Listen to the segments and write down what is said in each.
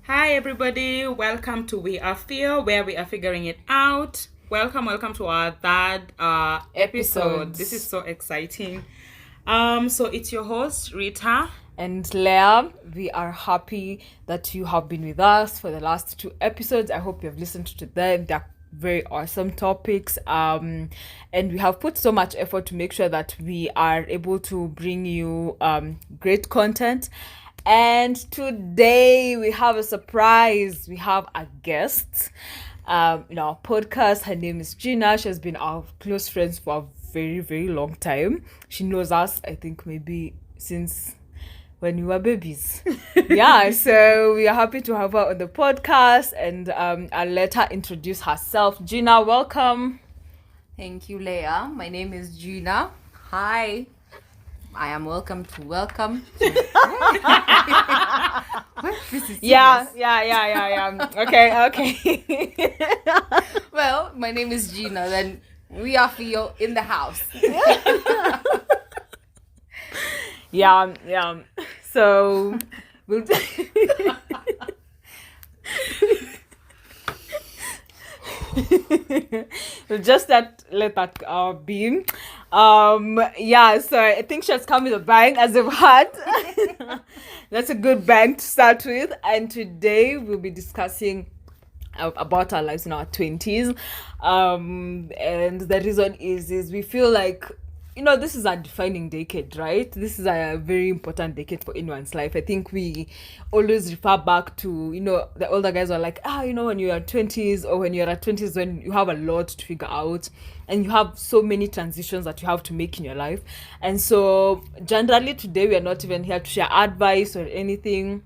Hi everybody, welcome to We Are Fear, where we are figuring it out. Welcome to our third episode. This is so exciting. So it's your host, Rita. And Leah, we are happy that you have been with us for the last 2 episodes. I hope you have listened to them. They're very awesome topics. And we have put so much effort to make sure that we are able to bring you great content. And today we have a surprise. We have a guest in our podcast. Her name is Geaner. She has been our close friends for a very, very long time. She knows us, I think, maybe since when we were babies. Yeah, so we are happy to have her on the podcast, and I'll let her introduce herself. Geaner, welcome. Thank you, Leah. My name is Geaner. Hi. I am welcome. This is Yeah. Okay. Well, my name is Geaner. Then we are Fio in the house. Yeah. So we'll we'll just let that be. So I think she has come with a bang, as we've had. That's a good bang to start with. And today we'll be discussing about our lives in our 20s. And the reason is we feel like, this is a defining decade, right? This is a very important decade for anyone's life. I think we always refer back to, the older guys are like, when you're at 20s, or when you're at 20s, when you have a lot to figure out and you have so many transitions that you have to make in your life. And so generally today we are not even here to share advice or anything.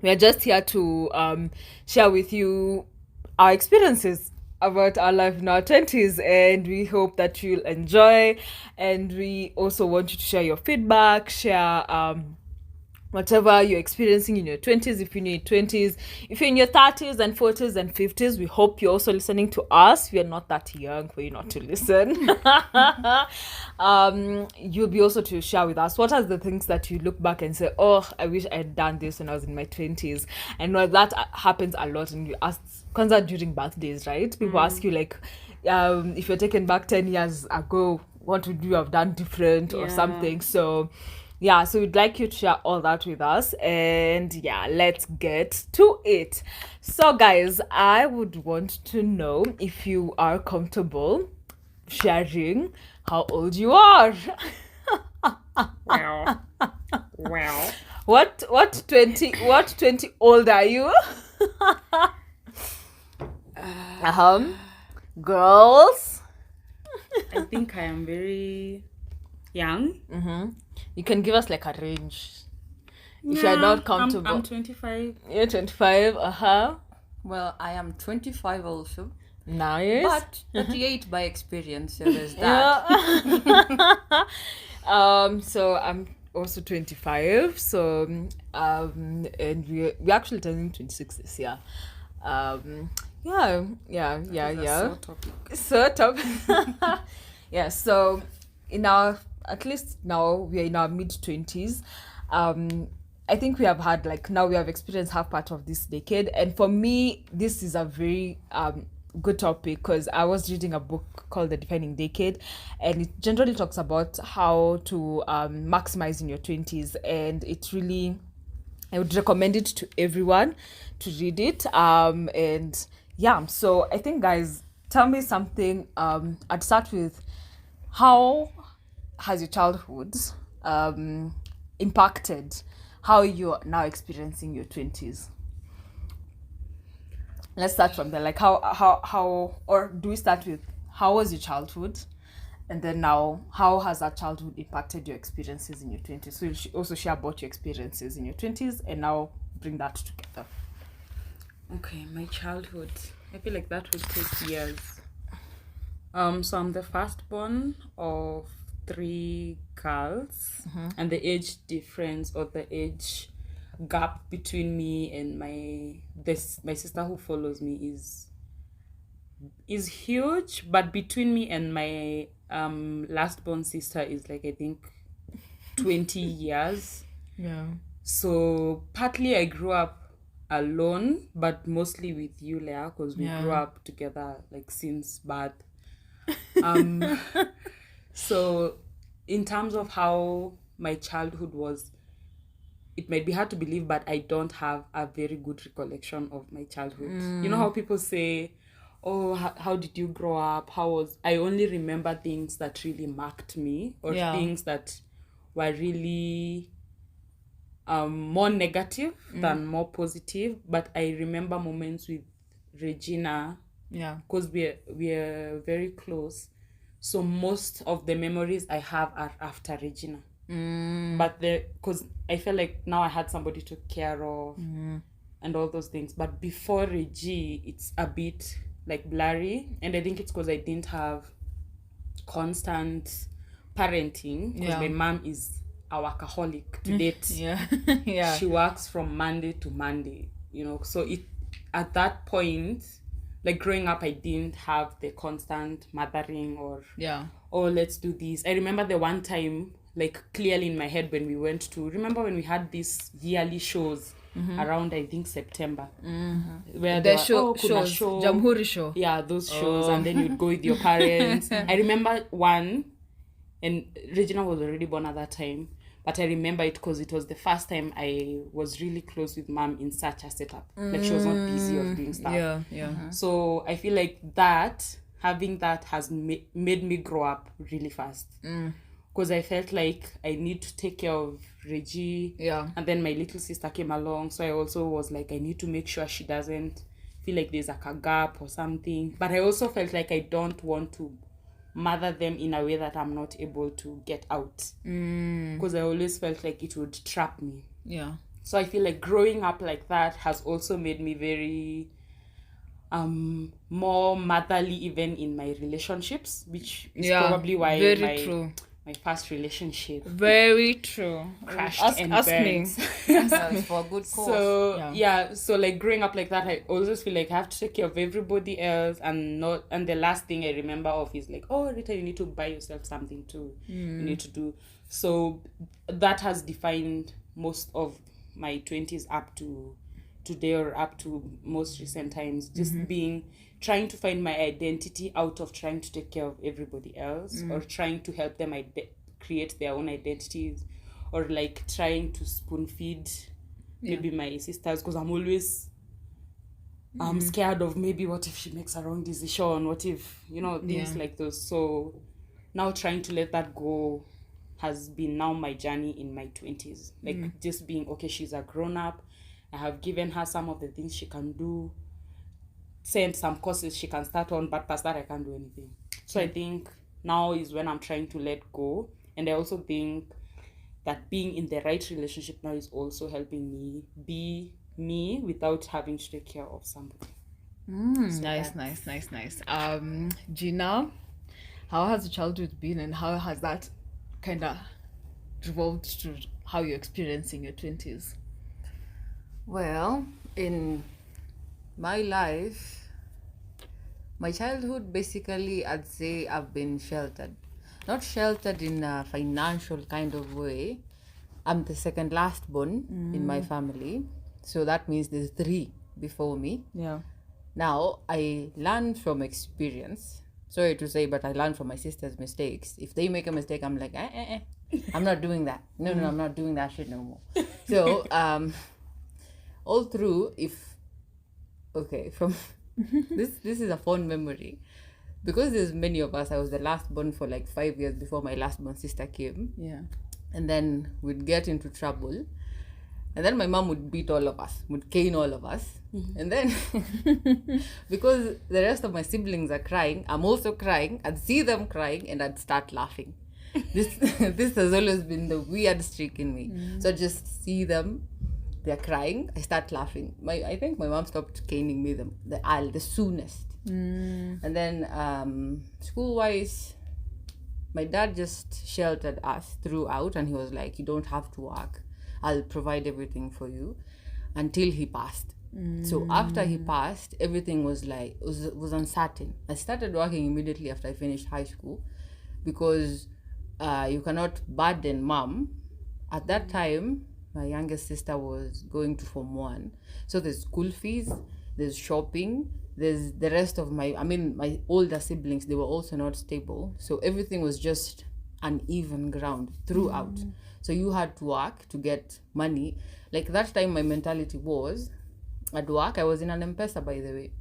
We are just here to share with you our experiences about our life in our 20s, and we hope that you'll enjoy. And we also want you to share your feedback, share whatever you're experiencing in your 20s. If you're in your 20s, if you're in your 30s and 40s and 50s, we hope you're also listening to us. We are not that young for you not to listen. You'll be also to share with us what are the things that you look back and say, oh, I wish I had done this when I was in my 20s. And that happens a lot, and you ask kwanza during birthdays, right? People ask you like, if you're taken back 10 years ago, what would you have done different or something? So we'd like you to share all that with us. And let's get to it. So guys, I would want to know if you are comfortable sharing how old you are. Wow. What 20 old are you? Girls, I think I am very young. you can give us like a range if you're not comfortable. I'm 25. You're 25. Well, I am 25 also, Nice. but 38 by experience. So there's that. So I'm also 25. So and we actually turning 26 this year. Yeah. So top. Yeah. So at least now we are in our mid 20s. I think we have had now we have experienced half part of this decade, and for me this is a very good topic because I was reading a book called The Defining Decade, and it generally talks about how to maximize in your 20s, and I would recommend it to everyone to read it. So I think, guys, tell me something. I'd start with, how has your childhood impacted how you're now experiencing your 20s? Let's start from there. Like how or do we start with how was your childhood? And then now, how has that childhood impacted your experiences in your 20s? So you should also share about your experiences in your 20s and now bring that together. Okay, my childhood. I feel like that would take years. So I'm the firstborn of 3 girls, and the age difference or the age gap between me and my sister who follows me is huge, but between me and my last born sister is like I think 20 years. Yeah. So partly I grew up alone, but mostly with you, Leah, because we Yeah. grew up together like since birth. Um, so in terms of how my childhood was, it might be hard to believe, but I don't have a very good recollection of my childhood. You know how people say, oh, how did you grow up? I only remember things that really marked me, or Yeah. things that were really more negative than more positive. But I remember moments with Regina, Yeah. because we're very close. So most of the memories I have are after Regina. But because I felt like now I had somebody to care of and all those things. But before Reggie, it's a bit like blurry, and I think it's because I didn't have constant parenting, because Yeah. my mom is a workaholic to date. Yeah. Yeah. She works from Monday to Monday, so it at that point, like growing up, I didn't have the constant mothering or Yeah. oh, let's do this. I remember the one time, like clearly in my head, when we went to, remember when we had these yearly shows around, I think, September, where The kuna shows, Jamhuri show. yeah, those shows, and then you'd go with your parents. I remember one, and Regina was already born at that time, but I remember it because it was the first time I was really close with mom in such a setup. Like she was not busy of doing stuff. Yeah. Yeah. So I feel like having that has made me grow up really fast. Because I felt like I need to take care of Reggie. Yeah. And then my little sister came along. So I also was like, I need to make sure she doesn't feel like there's like a gap or something. But I also felt like I don't want to mother them in a way that I'm not able to get out. Because I always felt like it would trap me. Yeah. So I feel like growing up like that has also made me very more motherly even in my relationships, which is probably why very true. My first relationship Very true. crashed Ask and me. burned. So it's for a good cause. So so like growing up like that, I always feel like I have to take care of everybody else, and the last thing I remember of is like, oh Rita, you need to buy yourself something too. You need to do. So that has defined most of my 20s up to today, or up to most recent times, just trying to find my identity out of trying to take care of everybody else, or trying to help them create their own identities, or like trying to spoon feed maybe my sisters, because I'm always scared of maybe what if she makes a wrong decision, what if things like those. So now trying to let that go has been now my journey in my 20s, like just being okay, she's a grown-up, I have given her some of the things she can do, sent some courses she can start on, but past that I can't do anything. So I think now is when I'm trying to let go. And I also think that being in the right relationship now is also helping me be me without having to take care of somebody. Nice. Gina, how has your childhood been, and how has that kind of revolved to how you're experiencing your 20s? Well, in my life, my childhood, basically, I'd say I've been sheltered. Not sheltered in a financial kind of way. I'm the second last born in my family. So that means there's 3 before me. Yeah. Now, I learned from experience. Sorry to say, but I learned from my sister's mistakes. If they make a mistake, I'm like, I'm not doing that. No, I'm not doing that shit no more. So, all through, from this is a fond memory, because there's many of us. I was the last born for like 5 years before my last born sister came. Yeah. And then we'd get into trouble, and then my mom would beat all of us, would cane all of us. And then because the rest of my siblings are crying, I'm also crying. I'd see them crying and I'd start laughing. This has always been the weird streak in me. So I just see them, they're crying, I start laughing. I think my mom stopped caning me the soonest. And then school-wise, my dad just sheltered us throughout, and he was like, you don't have to work, I'll provide everything for you, until he passed. So after he passed, everything was like was uncertain. I started working immediately after I finished high school, because you cannot burden mom. At that time, my youngest sister was going to Form 1. So there's school fees, there's shopping, there's the rest of my older siblings, they were also not stable. So everything was just uneven ground throughout. So you had to work to get money. Like that time, my mentality was, at work, I was in an M-Pesa, by the way.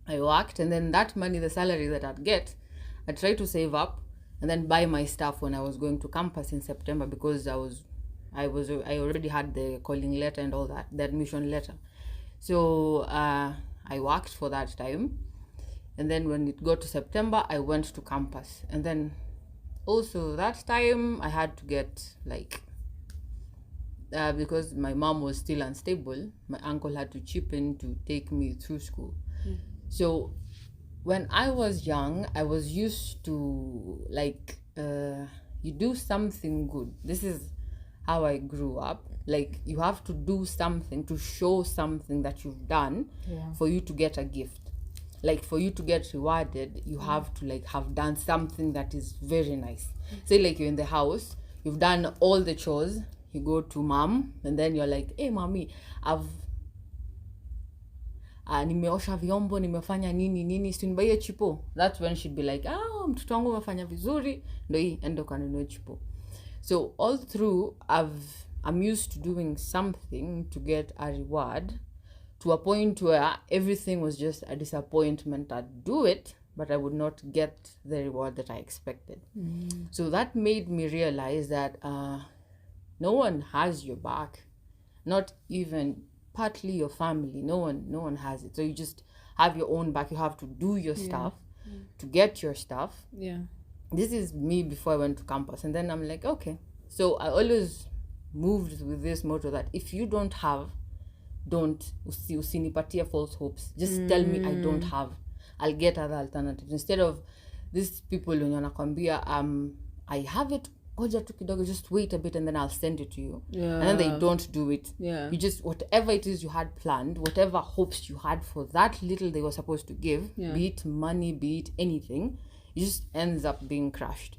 I worked, and then that money, the salary that I'd get, I'd try to save up and then buy my stuff when I was going to campus in September, because I already had the calling letter and all that, the admission letter. So I worked for that time, and then when it got to September, I went to campus. And then also that time I had to get because my mom was still unstable, my uncle had to chip in to take me through school. So when I was young, I was used to you do something good. This is how I grew up. Like, you have to do something to show something that you've done for you to get a gift. Like, for you to get rewarded, you have to have done something that is very nice. Say like you're in the house, you've done all the chores, you go to mom, and then you're like, hey mommy, nimeosha vyombo, nimefanya nini, sinibaie chipo. That's when she'd be like, mtoto wangu umefanya vizuri, ndo hii endo kanunue chipo. So all through, I'm used to doing something to get a reward, to a point where everything was just a disappointment. I'd do it, but I would not get the reward that I expected. So that made me realize that no one has your back, not even partly your family. No one has it. So you just have your own back. You have to do your stuff to get your stuff. This is me before I went to campus. And then I'm like, okay. So I always moved with this motto that if you don't have, don't usinipatia false hopes. Just tell me I don't have. I'll get other alternatives. Instead of these people when wanakwambia I have it, goja tu kidogo, just wait a bit and then I'll send it to you. And then they don't do it. You just, whatever it is you had planned, whatever hopes you had for that little they were supposed to give, be it money, be it anything, it just ends up being crushed.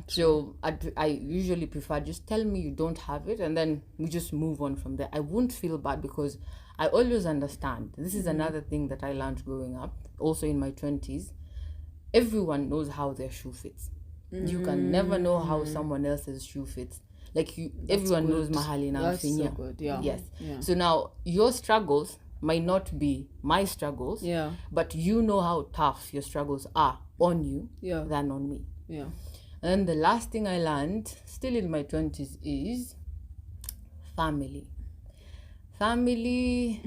So I usually prefer, just tell me you don't have it, and then we just move on from there. I won't feel bad, because I always understand. This is another thing that I learned growing up, also in my 20s. Everyone knows how their shoe fits. You can never know how someone else's shoe fits. Everyone knows mahali na mfinya. So good. Yes. So now your struggles might not be my struggles, but you know how tough your struggles are on you than on me. And the last thing I learned, still in my 20s, is family. Family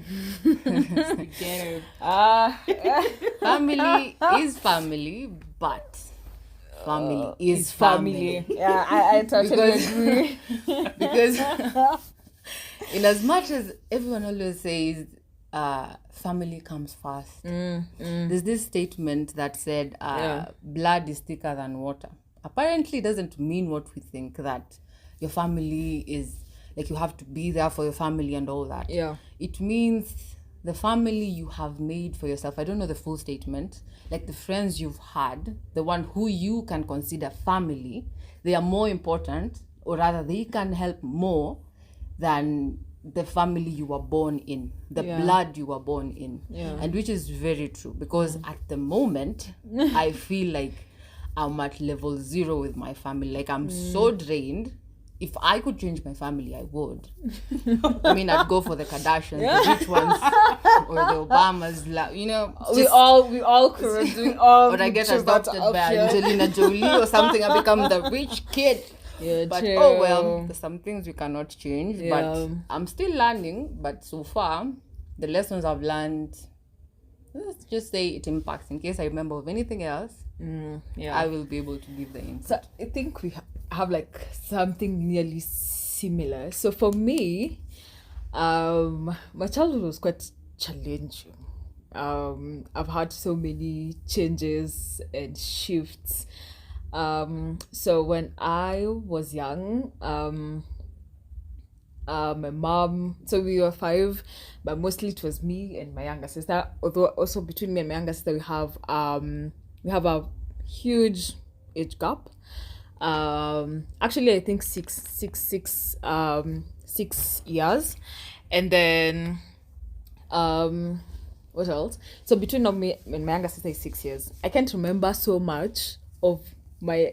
is family, but family is family. Yeah, I totally agree. Because in as much as everyone always says family comes first, there's this statement that said blood is thicker than water. Apparently it doesn't mean what we think, that your family is you have to be there for your family and all that. It means the family you have made for yourself. I don't know the full statement. The friends you've had, the one who you can consider family, they are more important, or rather they can help more than the family you were born in, the blood you were born in. And which is very true, because at the moment I feel like I'm at level 0 with my family. I'm so drained. If I could change my family, I would. I'd go for the Kardashians, the rich ones, or the Obamas. We all could. Or I get adopted by Angelina Jolie or something. I become the rich kid. But true. Oh well, there's some things we cannot change. But I'm still learning. But so far, the lessons I've learned, let's just say it impacts. In case I remember of anything else, I will be able to give the input. So I think we have something nearly similar. So for me, my childhood was quite challenging. I've had so many changes and shifts. So when I was young, my mom, so we were 5, but mostly it was me and my younger sister. Although also between me and my younger sister, we have a huge age gap. Actually I think six 6 years. And then what else? So between me and my younger sister is 6 years. I can't remember so much of my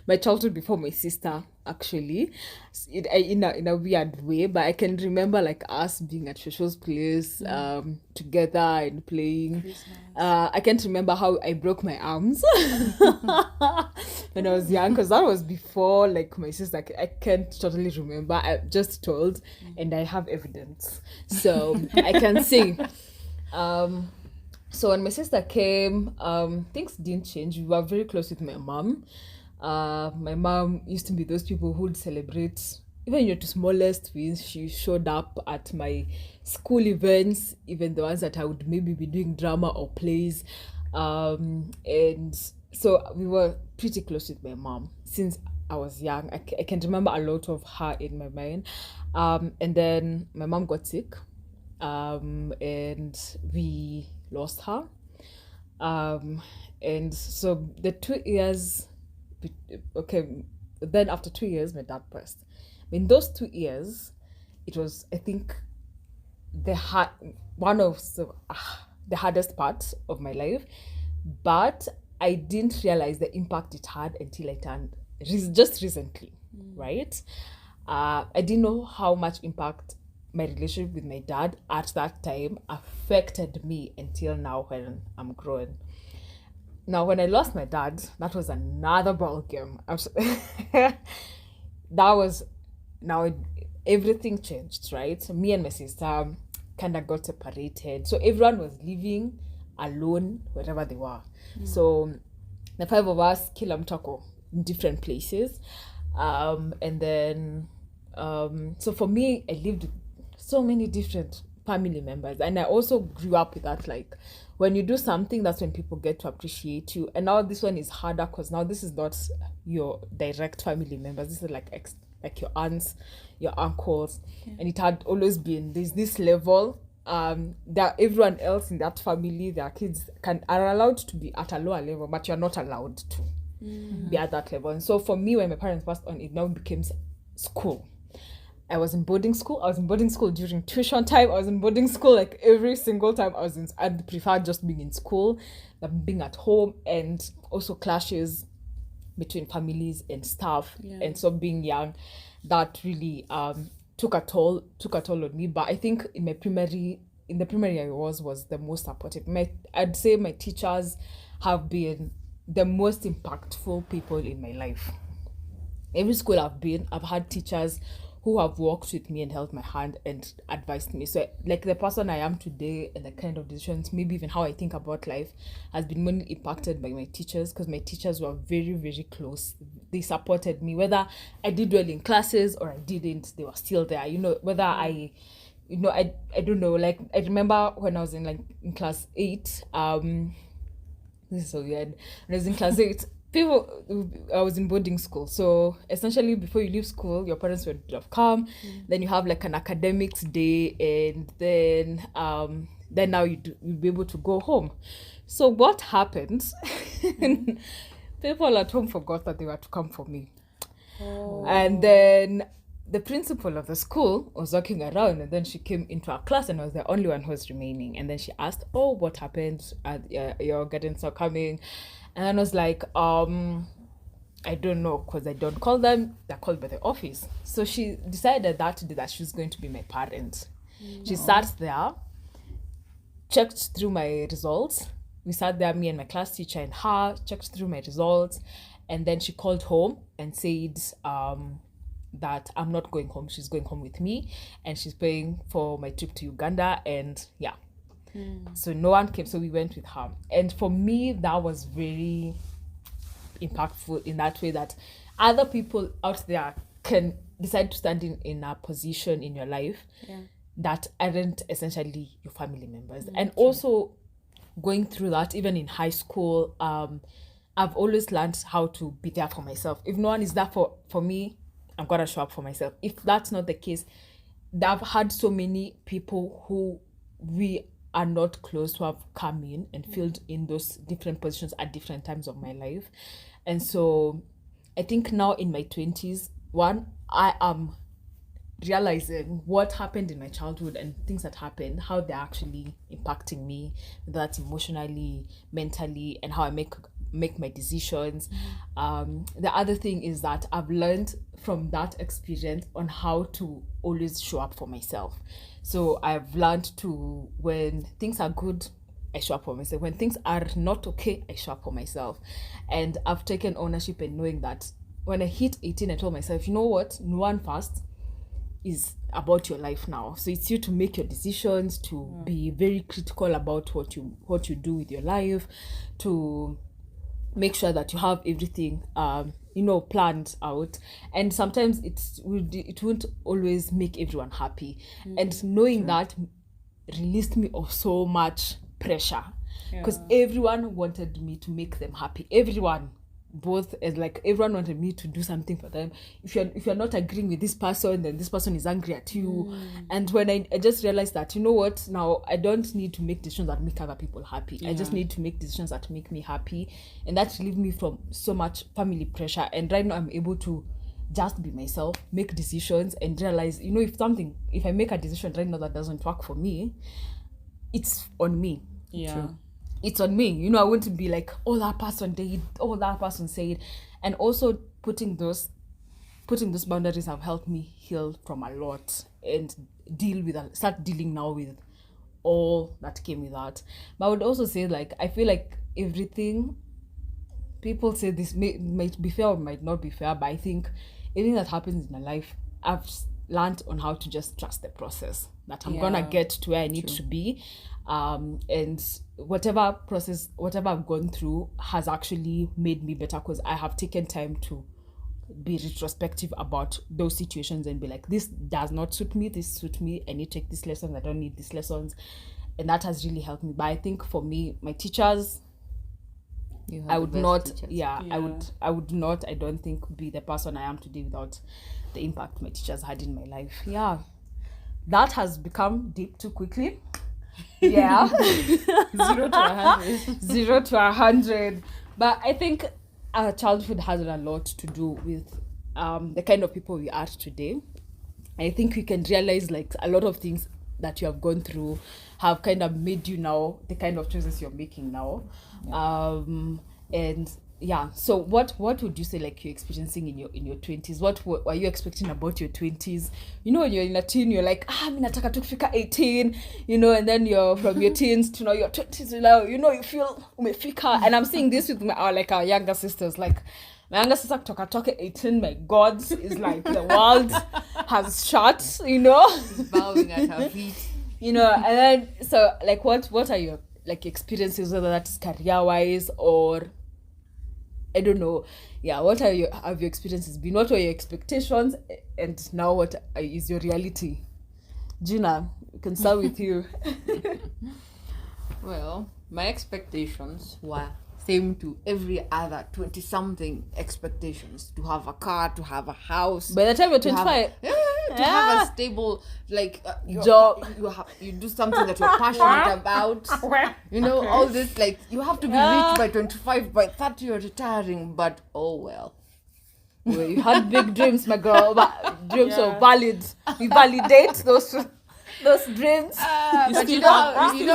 my childhood before my sister, actually, in a weird way, but I can remember like us being at Shosho's place together and playing. I can't remember how I broke my arms when I was young, because that was before like my sister. I can't totally remember. I just told, and I have evidence, so I can see. So when my sister came, things didn't change. We were very close with my mom. My mom used to be those people who would celebrate, even to smallest wins. She showed up at my school events, even the ones that I would maybe be doing drama or plays. And so we were pretty close with my mom since I was young. I can remember a lot of her in my mind. And then my mom got sick, and we lost her. And so the 2 years, okay, then after 2 years, my dad passed. In those 2 years, it was, I think, one of the hardest parts of my life, but I didn't realize the impact it had until I turned just recently, right? I didn't know how much impact my relationship with my dad at that time affected me until now when I'm grown. Now, when I lost my dad, that was another ball game. Everything changed, right? So me and my sister kind of got separated. So everyone was living alone wherever they were. So the 5 of us, kila mtako, in different places. And then, so for me, I lived with so many different family members, and I also grew up with that, like when you do something, that's when people get to appreciate you. And now this one is harder because now this is not your direct family members. This is like your aunts, your uncles, and it had always been there's this level that everyone else in that family, their kids are allowed to be at a lower level, but you're not allowed to be at that level. And so for me, when my parents passed on, it now became school. I was in boarding school. I was in boarding school during tuition time. I was in boarding school like every single time I'd prefer just being in school than being at home, and also clashes between families and staff. And so being young, that really took a toll on me. But I think in the primary I was the most supportive. I'd say my teachers have been the most impactful people in my life. Every school I've had teachers who have walked with me and held my hand and advised me. So like the person I am today and the kind of decisions, maybe even how I think about life, has been mainly impacted by my teachers, because my teachers were very, very close. They supported me, whether I did well in classes or I didn't, they were still there. Whether I don't know, like I remember when I was in class 8, this is so weird. When I was in class 8, I was in boarding school, so essentially before you leave school, your parents would have come. Then you have like an academics day, and then now you'll be able to go home. So what happened? People at home forgot that they were to come for me. And then the principal of the school was walking around, and then she came into our class, and I was the only one who was remaining. And then she asked, "Oh, what happened? Your guardians are coming." And I was like, I don't know, because I don't call them. They're called by the office. So she decided that day that she was going to be my parent. She sat there, checked through my results. We sat there, me and my class teacher and her, checked through my results. And then she called home and said that I'm not going home. She's going home with me, and she's paying for my trip to Uganda. And yeah. So no one came, so we went with her. And for me, that was very impactful in that way, that other people out there can decide to stand in a position in your life that aren't essentially your family members. And also going through that, even in high school, I've always learned how to be there for myself. If no one is there for me, I'm gonna show up for myself. If that's not the case, I've had so many people who we are not close to have come in and filled in those different positions at different times of my life. And so I think now in my 20s, one, I am realizing what happened in my childhood and things that happened, how they're actually impacting me, whether that's emotionally, mentally, and how I make my decisions. The other thing is that I've learned from that experience on how to always show up for myself. So I've learned to, when things are good, I show up for myself. When things are not okay, I show up for myself. And I've taken ownership in knowing that when I hit 18, I told myself, you know what, no one fast is about your life now. So it's you to make your decisions, to be very critical about what you do with your life, to make sure that you have everything planned out. And sometimes it won't always make everyone happy. And knowing that released me of so much pressure, because everyone wanted me to make them happy. Everyone wanted me to do something for them. If you're not agreeing with this person, then this person is angry at you. And when I just realized that, you know what, now I don't need to make decisions that make other people happy. I just need to make decisions that make me happy, and that relieved me from so much family pressure. And right now I'm able to just be myself, make decisions, and realize, if I make a decision right now that doesn't work for me, it's on me. True. It's on me. I want to be like, that person did, that person said. And also putting those boundaries have helped me heal from a lot and start dealing now with all that came with that. But I would also say, I feel like everything, people say this might be fair or might not be fair, but I think anything that happens in my life, I've learned on how to just trust the process, that I'm gonna get to where I need to be. And whatever I've gone through has actually made me better, because I have taken time to be retrospective about those situations and be like, this does not suit me, this suits me, I need to take these lessons, I don't need these lessons. And that has really helped me. But I think for me, my teachers, I would not I don't think be the person I am today without the impact my teachers had in my life. That has become deep too quickly. 0 to 100. 0 to 100. But I think our childhood has a lot to do with the kind of people we are today. I think we can realize a lot of things that you have gone through have kind of made you now the kind of choices you're making now. So what would you say you're experiencing in your 20s? What were you expecting about your 20s? When you're in a teen, you're like, mimi nataka tu kufika 18, and then you're from your teens to now your 20s, you feel umefika. And I'm saying this with our younger sisters, my younger sister toka 18, my God, is the world has shut, bowing at her feet, and then so what are your experiences, whether that's career wise or I don't know. What have your experiences been? What were your expectations? And now what is your reality? Geaner, we can start with you. Well, my expectations were same to every other 20-something expectations. To have a car, to have a house. By the time you're 25. To have a stable job. You do something that you're passionate about. All this, you have to be rich by 25, by 30 you're retiring. But well, you had big dreams, my girl. But dreams are valid. We validate those dreams. But you know how you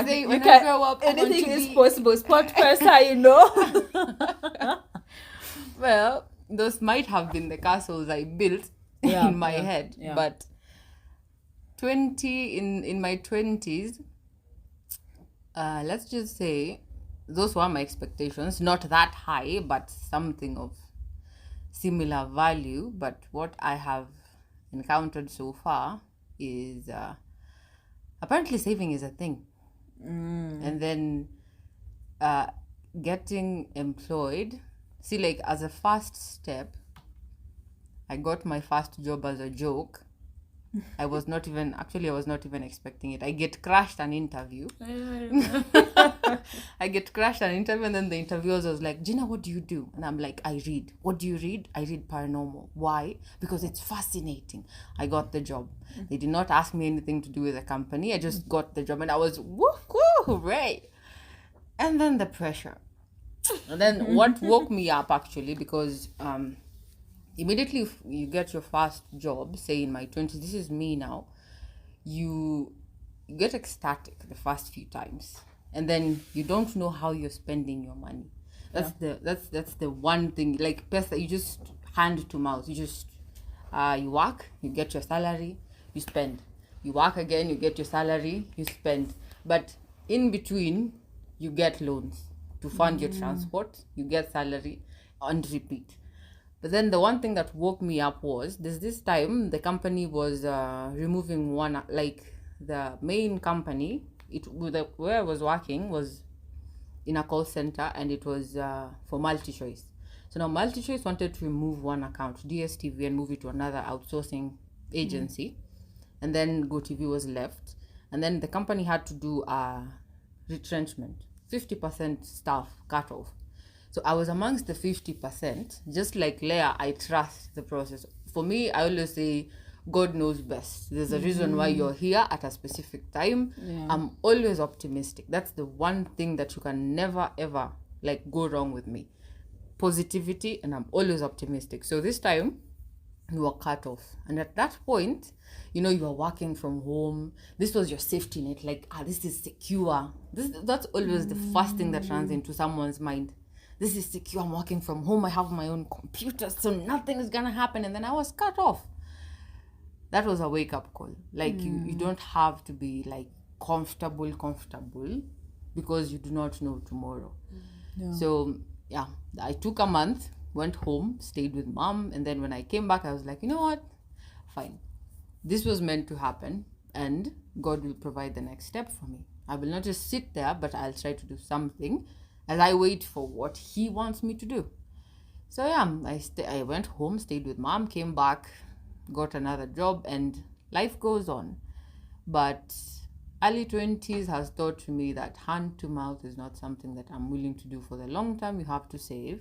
say, when I grow up, anything is possible. Sport person, Well, those might have been the castles I built in my head. Yeah. But in my 20s, let's just say those were my expectations. Not that high, but something of similar value. But what I have encountered so far is apparently saving is a thing. And then getting employed. See, as a first step, I got my first job as a joke. I was not even expecting it. I get crashed an interview. And then the interviewer was like, Geaner, what do you do? And I'm like, I read. What do you read? I read paranormal. Why? Because it's fascinating. I got the job. They did not ask me anything to do with the company. I just got the job and I was, woo, hooray. And then the pressure. And then what woke me up, actually, because immediately if you get your first job, say in my 20s, this is me now, you get ecstatic the first few times, and then you don't know how you're spending your money. That's the one thing, like pesa, you just hand to mouth. You just you work, you get your salary, you spend. You work again, you get your salary, you spend. But in between, you get loans to fund your transport, you get salary, and repeat. But then the one thing that woke me up was this time the company was removing one, like the main company, where I was working was in a call center, and it was for MultiChoice. So now MultiChoice wanted to remove one account, DSTV, and move it to another outsourcing agency. And then GoTV was left. And then the company had to do a retrenchment, 50% staff cut off. So I was amongst the 50%. Just like Leah, I trust the process. For me, I always say, God knows best. There's a reason why you're here at a specific time. Yeah. I'm always optimistic. That's the one thing that you can never, ever, like, go wrong with me. Positivity, and I'm always optimistic. So this time, you were cut off. And at that point, you know, you are working from home. This was your safety net. Like, this is secure. That's always the first thing that runs into someone's mind. This is secure. I'm working from home. I have my own computer, so nothing is going to happen. And then I was cut off. That was a wake-up call. Like, you don't have to be, like, comfortable, because you do not know tomorrow. Yeah. So, yeah, I took a month, went home, stayed with mom, and then when I came back, I was like, you know what? Fine. This was meant to happen, and God will provide the next step for me. I will not just sit there, but I'll try to do something as I wait for what He wants me to do. So, yeah, I went home, stayed with mom, came back, got another job, and life goes on. But early 20s has taught me that hand to mouth is not something that I'm willing to do for the long term. You have to save.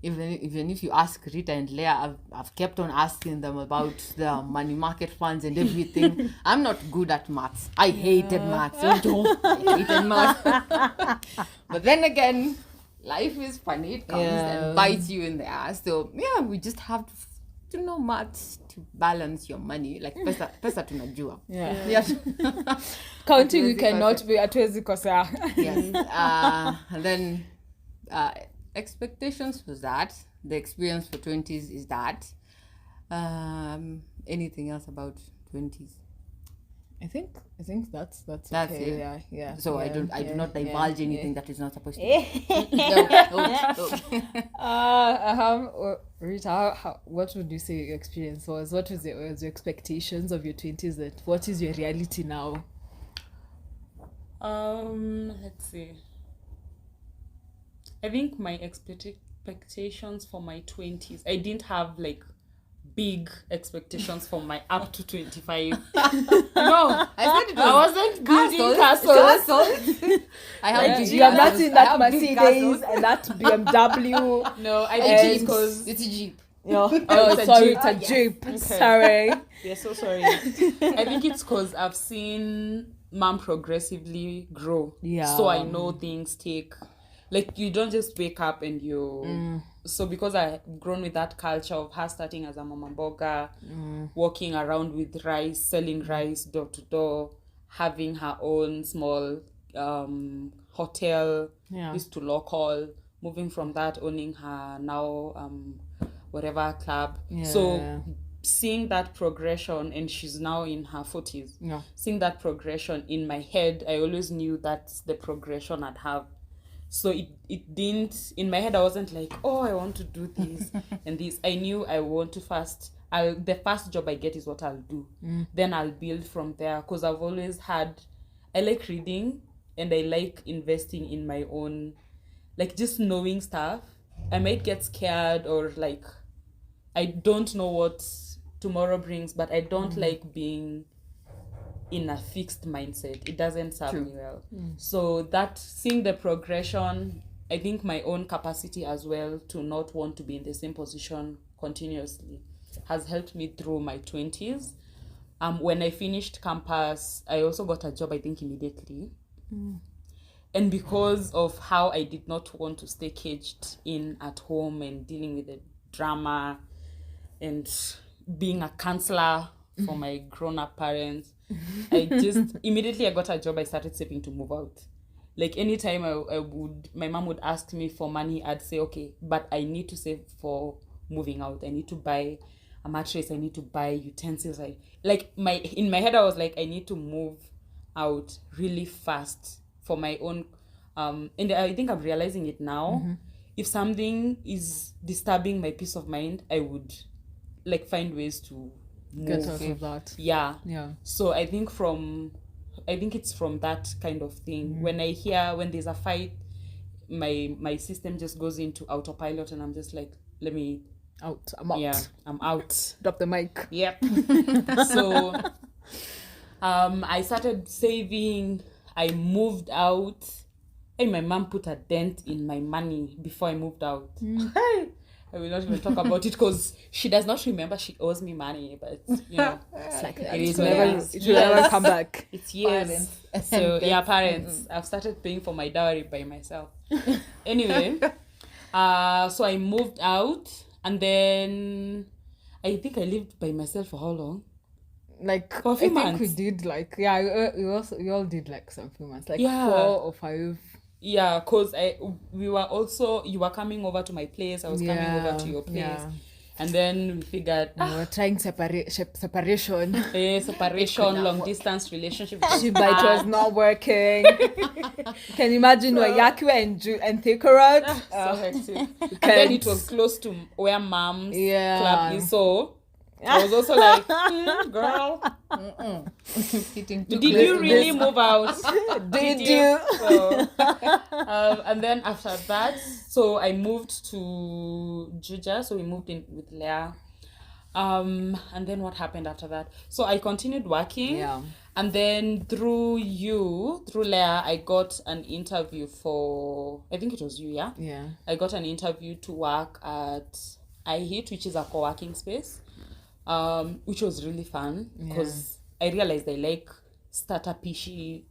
Even if you ask Rita and Leah, I've kept on asking them about the money market funds and everything. I'm not good at maths. I hated maths. I hated maths. But then again, life is funny. It comes and bites you in the ass. So yeah, we just have to know maths to balance your money. Like pesa tunajua. Yeah. Counting you cannot be hatuwezi kosea. Yes. And then expectations was that. The experience for 20s is that. Anything else about 20s? I think that's That's okay. it. Yeah. So I do not divulge anything that is not supposed to. Rita, what would you say your experience was? What was your expectations of your 20s? That what is your reality now? Let's see. I think my expectations for my 20s, I didn't have like big expectations for my up to 25. No, I said I wasn't building castles. I have Like, you have not seen that Mercedes and that BMW. No, I think because it's a Jeep. Oh, it's a sorry, Jeep. it's a Jeep. Okay. Sorry. Yeah, so sorry. I think it's because I've seen mom progressively grow. Yeah. So I know things take, like, you don't just wake up and you... So because I've grown with that culture of her starting as a mama boga, walking around with rice, selling rice door to door, having her own small hotel, used to local, moving from that, owning her now whatever club. Yeah. So seeing that progression, and she's now in her 40s, seeing that progression in my head, I always knew that's the progression I'd have. So it didn't, in my head I wasn't like, oh, I want to do this and this. I knew I want to the first job I get is what I'll do. Then I'll build from there, because I've always I like reading and I like investing in my own, like, just knowing stuff. I might get scared, or like, I don't know what tomorrow brings, but I don't like being in a fixed mindset. It doesn't serve me well. So that, seeing the progression, I think my own capacity as well to not want to be in the same position continuously has helped me through my 20s. When I finished campus, I also got a job, I think, immediately. And because of how I did not want to stay caged in at home and dealing with the drama and being a counselor for my grown-up parents. I just immediately I got a job, I started saving to move out. Like anytime my mom would ask me for money, I'd say, okay, but I need to save for moving out. I need to buy a mattress, I need to buy utensils. In my head I was like, I need to move out really fast for my own and I think I'm realizing it now. If something is disturbing my peace of mind, I would like find ways to move. Get out of that. Yeah. So I think it's from that kind of thing. When I hear when there's a fight, my system just goes into autopilot and I'm just like, I'm out. Yeah, I'm out. Drop the mic. Yep. So I started saving. I moved out. And my mom put a dent in my money before I moved out. I will not even talk about it because she does not remember she owes me money, but It's like it is what it is. It will never come back. It's years. So parents. I've started paying for my dowry by myself. Anyway, so I moved out and then I think I lived by myself for how long? Like for a few months. I think we did we all did like some few months, like 4 or 5. Yeah, because you were coming over to my place, I was coming over to your place, and then we figured we were trying separation. Separation, long distance relationship. But it was not working. Can you imagine Yaku and Thikorod? So hectic. And then it was close to where mom's club is, so I was also like, girl, did you really move out? Did you? So, and then after that, so I moved to Juja, so we moved in with Leah. And then what happened after that? So I continued working. Yeah. And then through Leah, I got an interview for, I think it was you, yeah? Yeah. I got an interview to work at iHit, which is a co-working space. Which was really fun because I realized I like startup-ishy,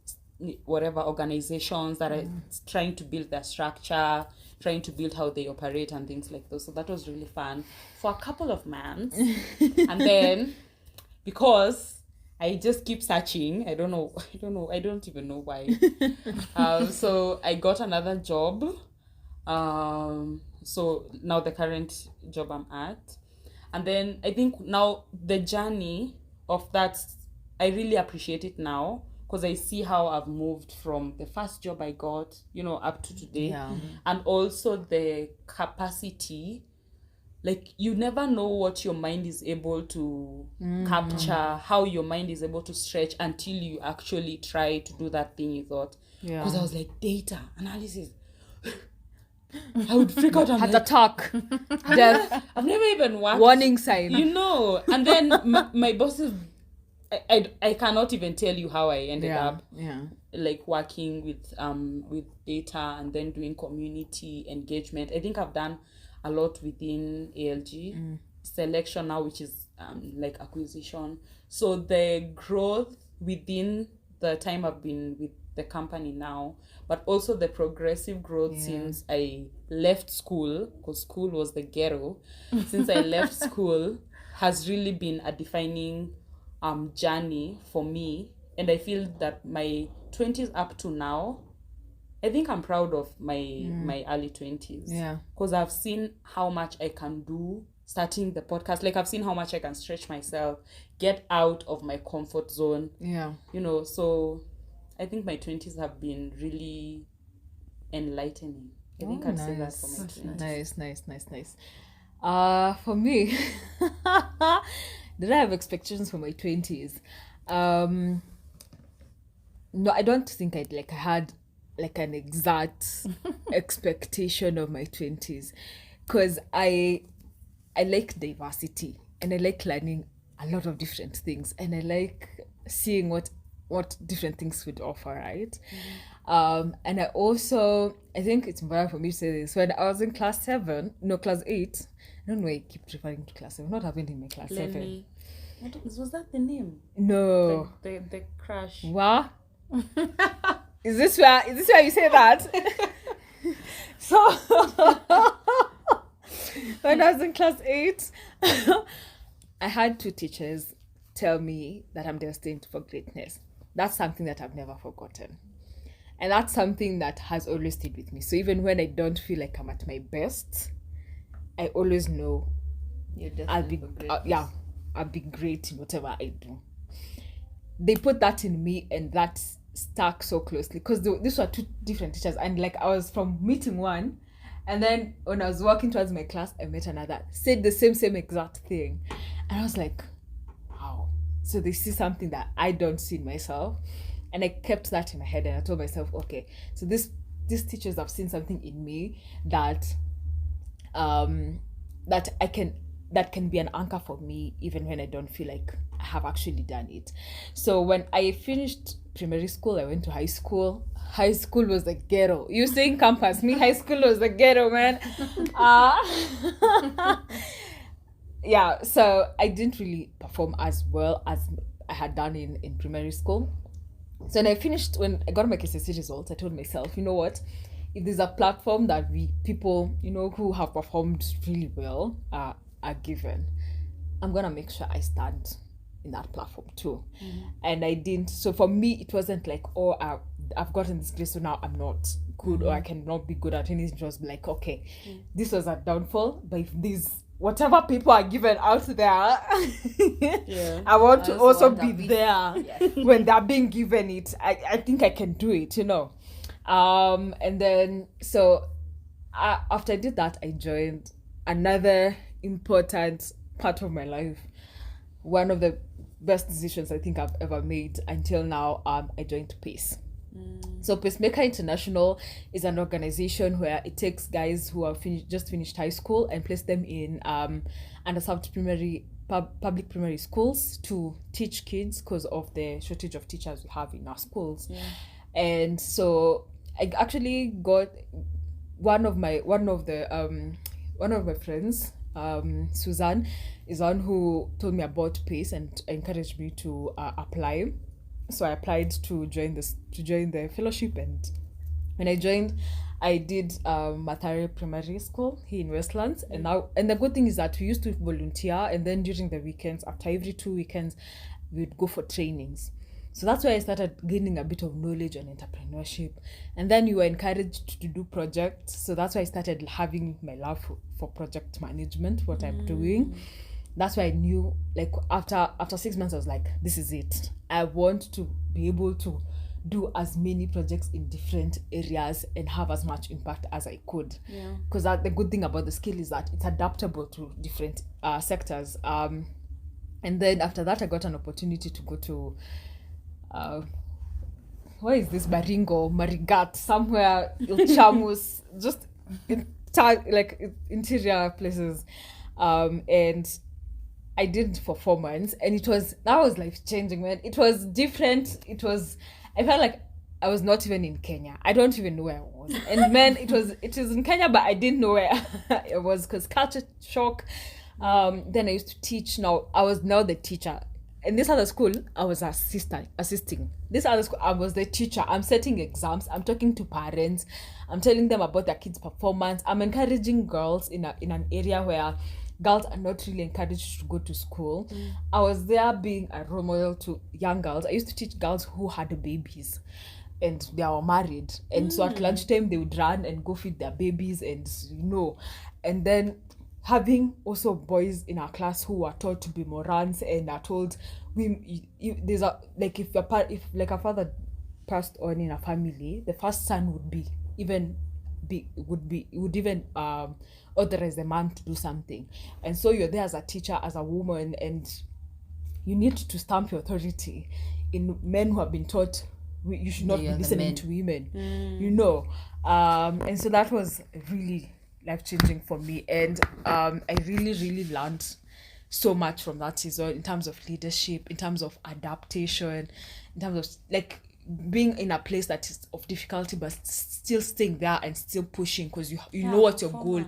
whatever organizations that are trying to build their structure, trying to build how they operate and things like those. So that was really fun for a couple of months. And then because I just keep searching, I don't even know why. So I got another job. So now the current job I'm at. And then I think now the journey of that, I really appreciate it now because I see how I've moved from the first job I got, up to today. Yeah. And also the capacity, like you never know what your mind is able to capture, how your mind is able to stretch until you actually try to do that thing you thought. Because I was like, data analysis. I would freak out. Had a talk. Death. I've never even worked. Warning sign. And then my bosses, I cannot even tell you how I ended up. Yeah. Like working with data and then doing community engagement. I think I've done a lot within ALG selection now, which is like acquisition. So the growth within the time I've been with the company now, but also the progressive growth since I left school, because school was the ghetto. Since I left school has really been a defining journey for me, and I feel that my 20s up to now, I think I'm proud of my early 20s. Yeah, because I've seen how much I can do starting the podcast. Like I've seen how much I can stretch myself, get out of my comfort zone. Yeah, so I think my 20s have been really enlightening. I think I'd say that for my 20s. Nice. For me, did I have expectations for my 20s? No, I don't think I had like an exact expectation of my 20s, because I like diversity and I like learning a lot of different things, and I like seeing what different things would offer, right? And I think it's important for me to say this. When I was in class 8, I don't know why I keep referring to class 7. What happened in my class 7? Was that the name? No. The crush. What? Is this where you say that? So when I was in class 8, I had 2 teachers tell me that I'm destined for greatness. That's something that I've never forgotten. And that's something that has always stayed with me. So even when I don't feel like I'm at my best, I always know You're destined I'll be for greatness. I'll be great in whatever I do. They put that in me, and that stuck so closely because these were 2 different teachers, and like I was from meeting one, and then when I was walking towards my class, I met another, said the same exact thing, and I was like, wow. So they see something that I don't see in myself, and I kept that in my head, and I told myself, okay, so these teachers have seen something in me that that can be an anchor for me even when I don't feel like I have actually done it. So when I finished primary school, I went to high school. High school was the ghetto. You saying campus, me high school was the ghetto, man. Yeah, so I didn't really perform as well as I had done in primary school. So when I got my KCSE results, I told myself, you know what? If there's a platform that people, who have performed really well are given, I'm gonna make sure I stand in that platform too. And I didn't. So for me, it wasn't like, oh, I've gotten this grade, so now I'm not good or I cannot be good at anything. It was like, okay, this was a downfall, but if these whatever people are given out there, I want to also be there when they're being given it. I think I can do it, and then so after I did that, I joined another important part of my life, one of the best decisions I think I've ever made until now. I joined Pace. So Peacemaker International is an organization where it takes guys who have just finished high school and place them in underserved public primary schools to teach kids because of the shortage of teachers we have in our schools. And so I actually got one of my friends, Suzanne, is one who told me about Pace and encouraged me to apply. So I applied to join the fellowship, and when I joined, I did Mathare Primary School here in Westlands, and the good thing is that we used to volunteer, and then during the weekends, after every 2 weekends, we'd go for trainings. So that's why I started gaining a bit of knowledge on entrepreneurship, and then you were encouraged to do projects. So that's why I started having my love for project management, what I'm doing. That's why I knew, like, after 6 months, I was like, this is it. I want to be able to do as many projects in different areas and have as much impact as I could. Because the good thing about the skill is that it's adaptable to different sectors. And then after that, I got an opportunity to go to, where is this? Marigat, somewhere, Ilchamus, just interior places. And I did for 4 months, and that was life changing, man. It was different. I felt like I was not even in Kenya. I don't even know where I was. And man, it is in Kenya, but I didn't know where it was because culture shock. Then I used to teach. Now I was now the teacher. In this other school, I was assisting. This other school, I was the teacher. I'm setting exams. I'm talking to parents. I'm telling them about their kids' performance. I'm encouraging girls in an area where girls are not really encouraged to go to school. I was there being a role model to young girls. I used to teach girls who had babies and they were married. And so at lunchtime, they would run and go feed their babies and then having also boys in our class who are taught to be morons and are told, if a father passed on in a family, the first son would even authorize the man to do something. And so you're there as a teacher, as a woman, and you need to stamp your authority in men who have been taught you should not be listening to women. And so that was really life-changing for me, and I really, really learned so much from that season in terms of leadership, in terms of adaptation, in terms of like being in a place that is of difficulty but still staying there and still pushing because you know what your goal.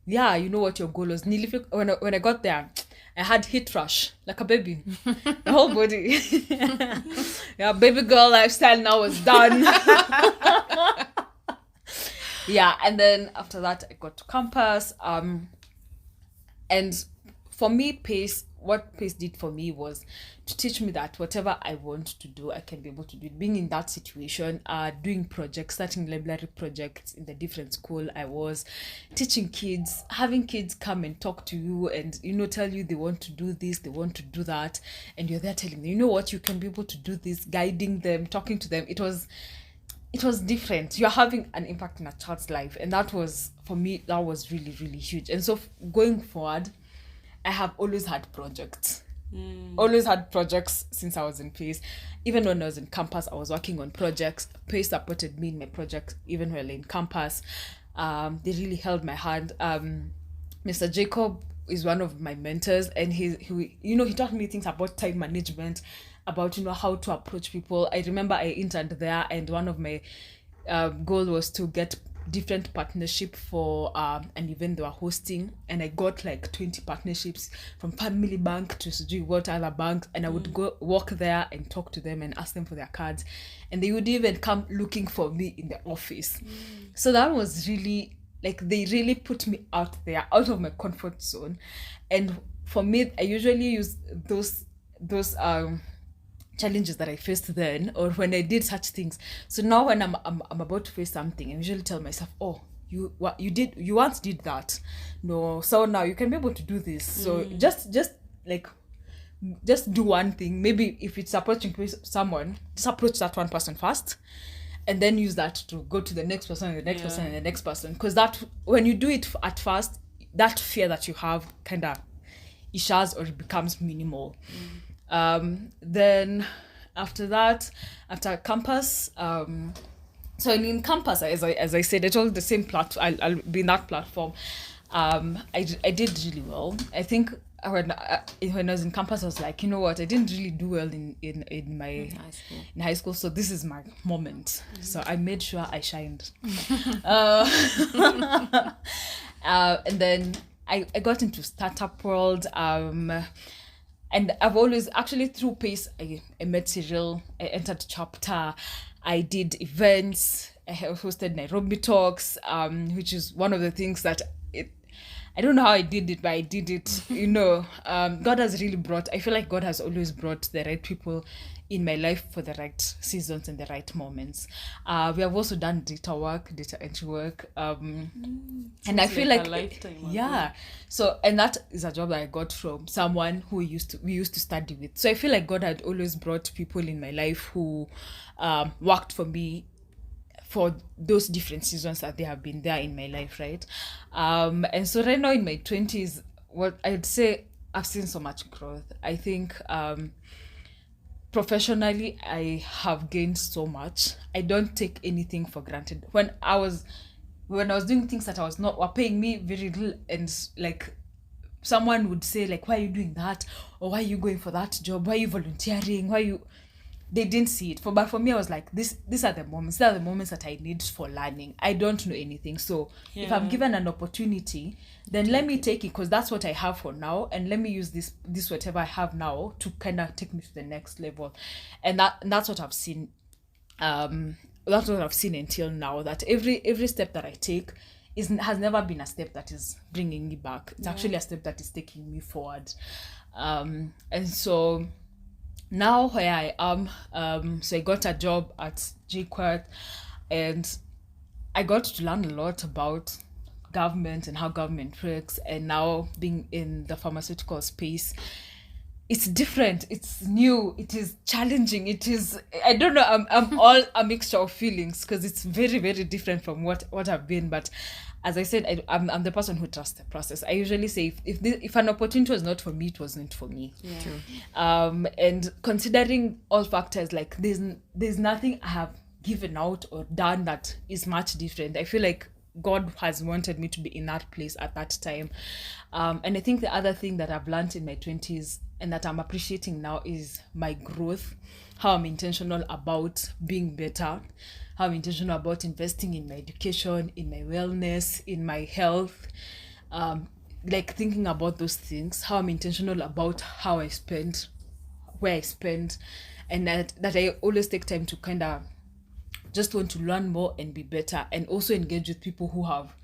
You know what your goal was. When I got there, I had heat rush like a baby, the whole body. Baby girl lifestyle now was done. And then after that I got to campus. And for me, what Pace did for me was to teach me that whatever I want to do, I can be able to do it. Being in that situation, doing projects, starting library projects in the different school I was, teaching kids, having kids come and talk to you and, tell you they want to do this, they want to do that. And you're there telling them, you know what, you can be able to do this, guiding them, talking to them. It was different. You're having an impact in a child's life. And that was, for me, that was really, really huge. And so going forward, I have always had projects. Always had projects since I was in Pace. Even when I was in campus, I was working on projects. Pace supported me in my projects, even while in campus. They really held my hand. Mr. Jacob is one of my mentors, and he taught me things about time management, about how to approach people. I remember I interned there, and one of my goal was to get different partnership for an event they were hosting, and I got like 20 partnerships from Family Bank to what other banks, and I would go walk there and talk to them and ask them for their cards, and they would even come looking for me in the office. So that was really they really put me out there, out of my comfort zone. And for me, I usually use those challenges that I faced then, or when I did such things. So now when I'm about to face something, I usually tell myself, oh, you once did that. No, so now you can be able to do this. So just do one thing. Maybe if it's approaching someone, just approach that one person first, and then use that to go to the next person and the next person and the next person. Because that, when you do it at first, that fear that you have kind of issues or it becomes minimal. Then after that, after campus, so in campus, as I said, it's all the same platform. I'll be in that platform. I did really well. I think when I was in campus, I was like, you know what, I didn't really do well in high school, so this is my moment. So I made sure I shined. And then I got into startup world. And I've always, actually through Pace, I met Cyril, I entered Chapter, I did events, I hosted Nairobi Talks, which is one of the things that I don't know how I did it, but I did it. God has really I feel like God has always brought the right people in my life for the right seasons and the right moments. We have also done data entry work. And I feel like a lifetime. So, and that is a job that I got from someone who we used to study with. So I feel like God had always brought people in my life who worked for me for those different seasons that they have been there in my life, right? And so right now in my 20s, what I'd say, I've seen so much growth. I think professionally, I have gained so much. I don't take anything for granted. When I was doing things that were paying me very little, and like someone would say like, why are you doing that? Or why are you going for that job? Why are you volunteering? They didn't see it. But for me, I was like, these are the moments. These are the moments that I need for learning. I don't know anything. So if I'm given an opportunity, then let me take it, because that's what I have for now. And let me use this whatever I have now to kind of take me to the next level. And that's what I've seen. That's what I've seen until now, that every step that I take has never been a step that is bringing me back. It's actually a step that is taking me forward. And so now where I am, so I got a job at JQuat, and I got to learn a lot about government and how government works. And now being in the pharmaceutical space, it's different, it's new, it is challenging, it is, I don't know, I'm all a mixture of feelings, because it's very, very different from what I've been. But as I said, I'm the person who trusts the process. I usually say if an opportunity was not for me, it wasn't for me. Yeah. True. And considering all factors, like there's nothing I have given out or done that is much different. I feel like God has wanted me to be in that place at that time. And I think the other thing that I've learned in my 20s and that I'm appreciating now is my growth, how I'm intentional about being better, how I'm intentional about investing in my education, in my wellness, in my health, like thinking about those things, how I'm intentional about how I spend, where I spend, and that I always take time to kind of just want to learn more and be better, and also engage with people who have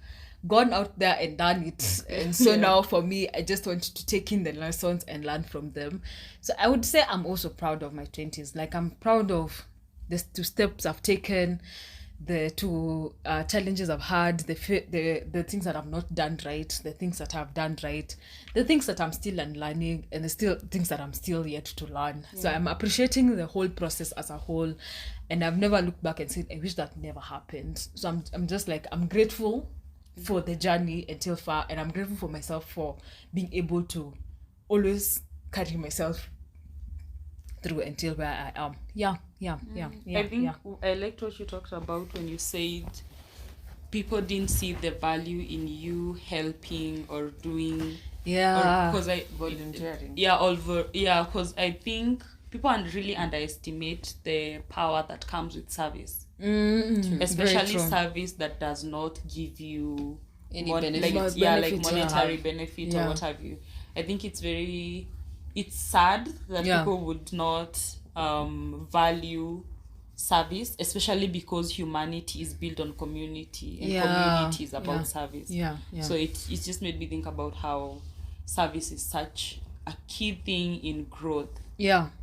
gone out there and done it. And so now for me, I just want to take in the lessons and learn from them. So I would say I'm also proud of my 20s. Like, I'm proud of the 2 steps I've taken, the 2 challenges I've had, the things that I've not done right, the things that I've done right, the things that I'm still unlearning, and the still things that I'm still yet to learn. So I'm appreciating the whole process as a whole, and I've never looked back and said, I wish that never happened. So I'm just like, I'm grateful for the journey until far, and I'm grateful for myself for being able to always carry myself through until where I am. I think I liked what you talked about when you said people didn't see the value in you helping or doing volunteering. Because I think people really underestimate the power that comes with service, especially service that does not give you Any benefit, benefit. monetary benefit or what have you. I think it's sad that people would not value service, especially because humanity is built on community and community is about service. So it just made me think about how service is such a key thing in growth,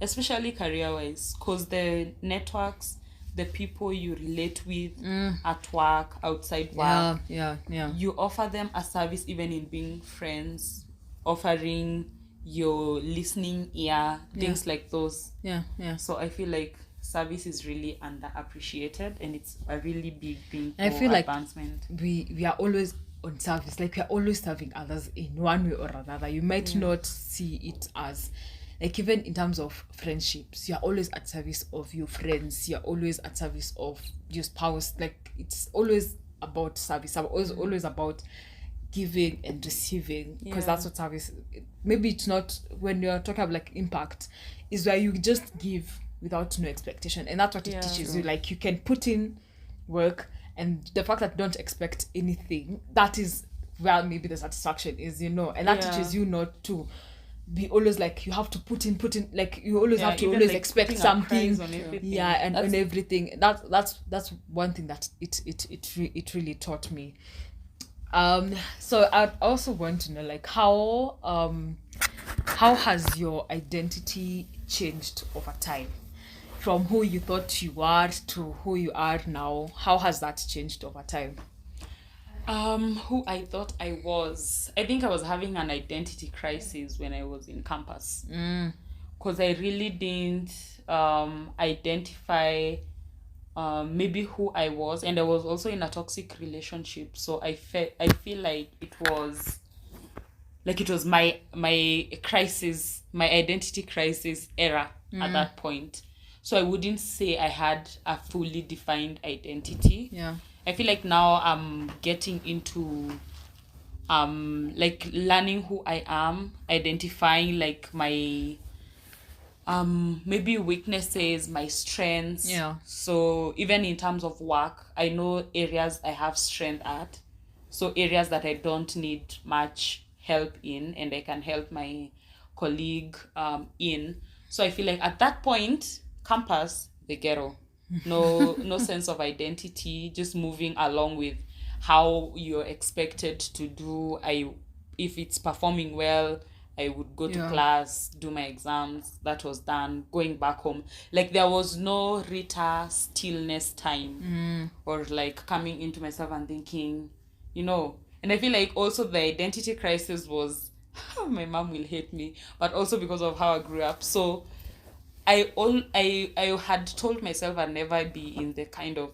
especially career-wise, because the networks, the people you relate with at work, outside work, you offer them a service even in being friends, offering your listening ear, things like those. So I feel like service is really underappreciated, and it's a really big thing for advancement. Like we are always on service, like we are always serving others in one way or another. You might not see it as, like, even in terms of friendships, you're always at service of your friends, you're always at service of your spouse. Like, it's always about service. I'm always about giving and receiving, because that's what service, maybe it's not, when you're talking about like impact, is where you just give without no expectation, and that's what it teaches you. Like, you can put in work, and the fact that you don't expect anything, that is where maybe the satisfaction is, and that teaches you not to be always like, you have to put in, like, you always have to always like expect something on and on everything. That's one thing that it really taught me. So I'd also want to know, like, how has your identity changed over time, from who you thought you were to who you are now? How has that changed over time? Who I thought I was, I think I was having an identity crisis when I was in campus, because I really didn't identify maybe who I was, and I was also in a toxic relationship, so I feel like it was my crisis, my identity crisis era at that point. So I wouldn't say I had a fully defined identity. I feel like now I'm getting into like learning who I am, identifying like my maybe weaknesses, my strengths. So even in terms of work, I know areas I have strength at, so areas that I don't need much help in, and I can help my colleague in. So I feel like at that point, campus, the ghetto, no sense of identity, just moving along with how you're expected to do. If it's performing well, I would go to class, do my exams. That was done. Going back home, like, there was no Rita stillness time, or like coming into myself and thinking, And I feel like also the identity crisis was, my mom will hate me, but also because of how I grew up. So I had told myself I'd never be in the kind of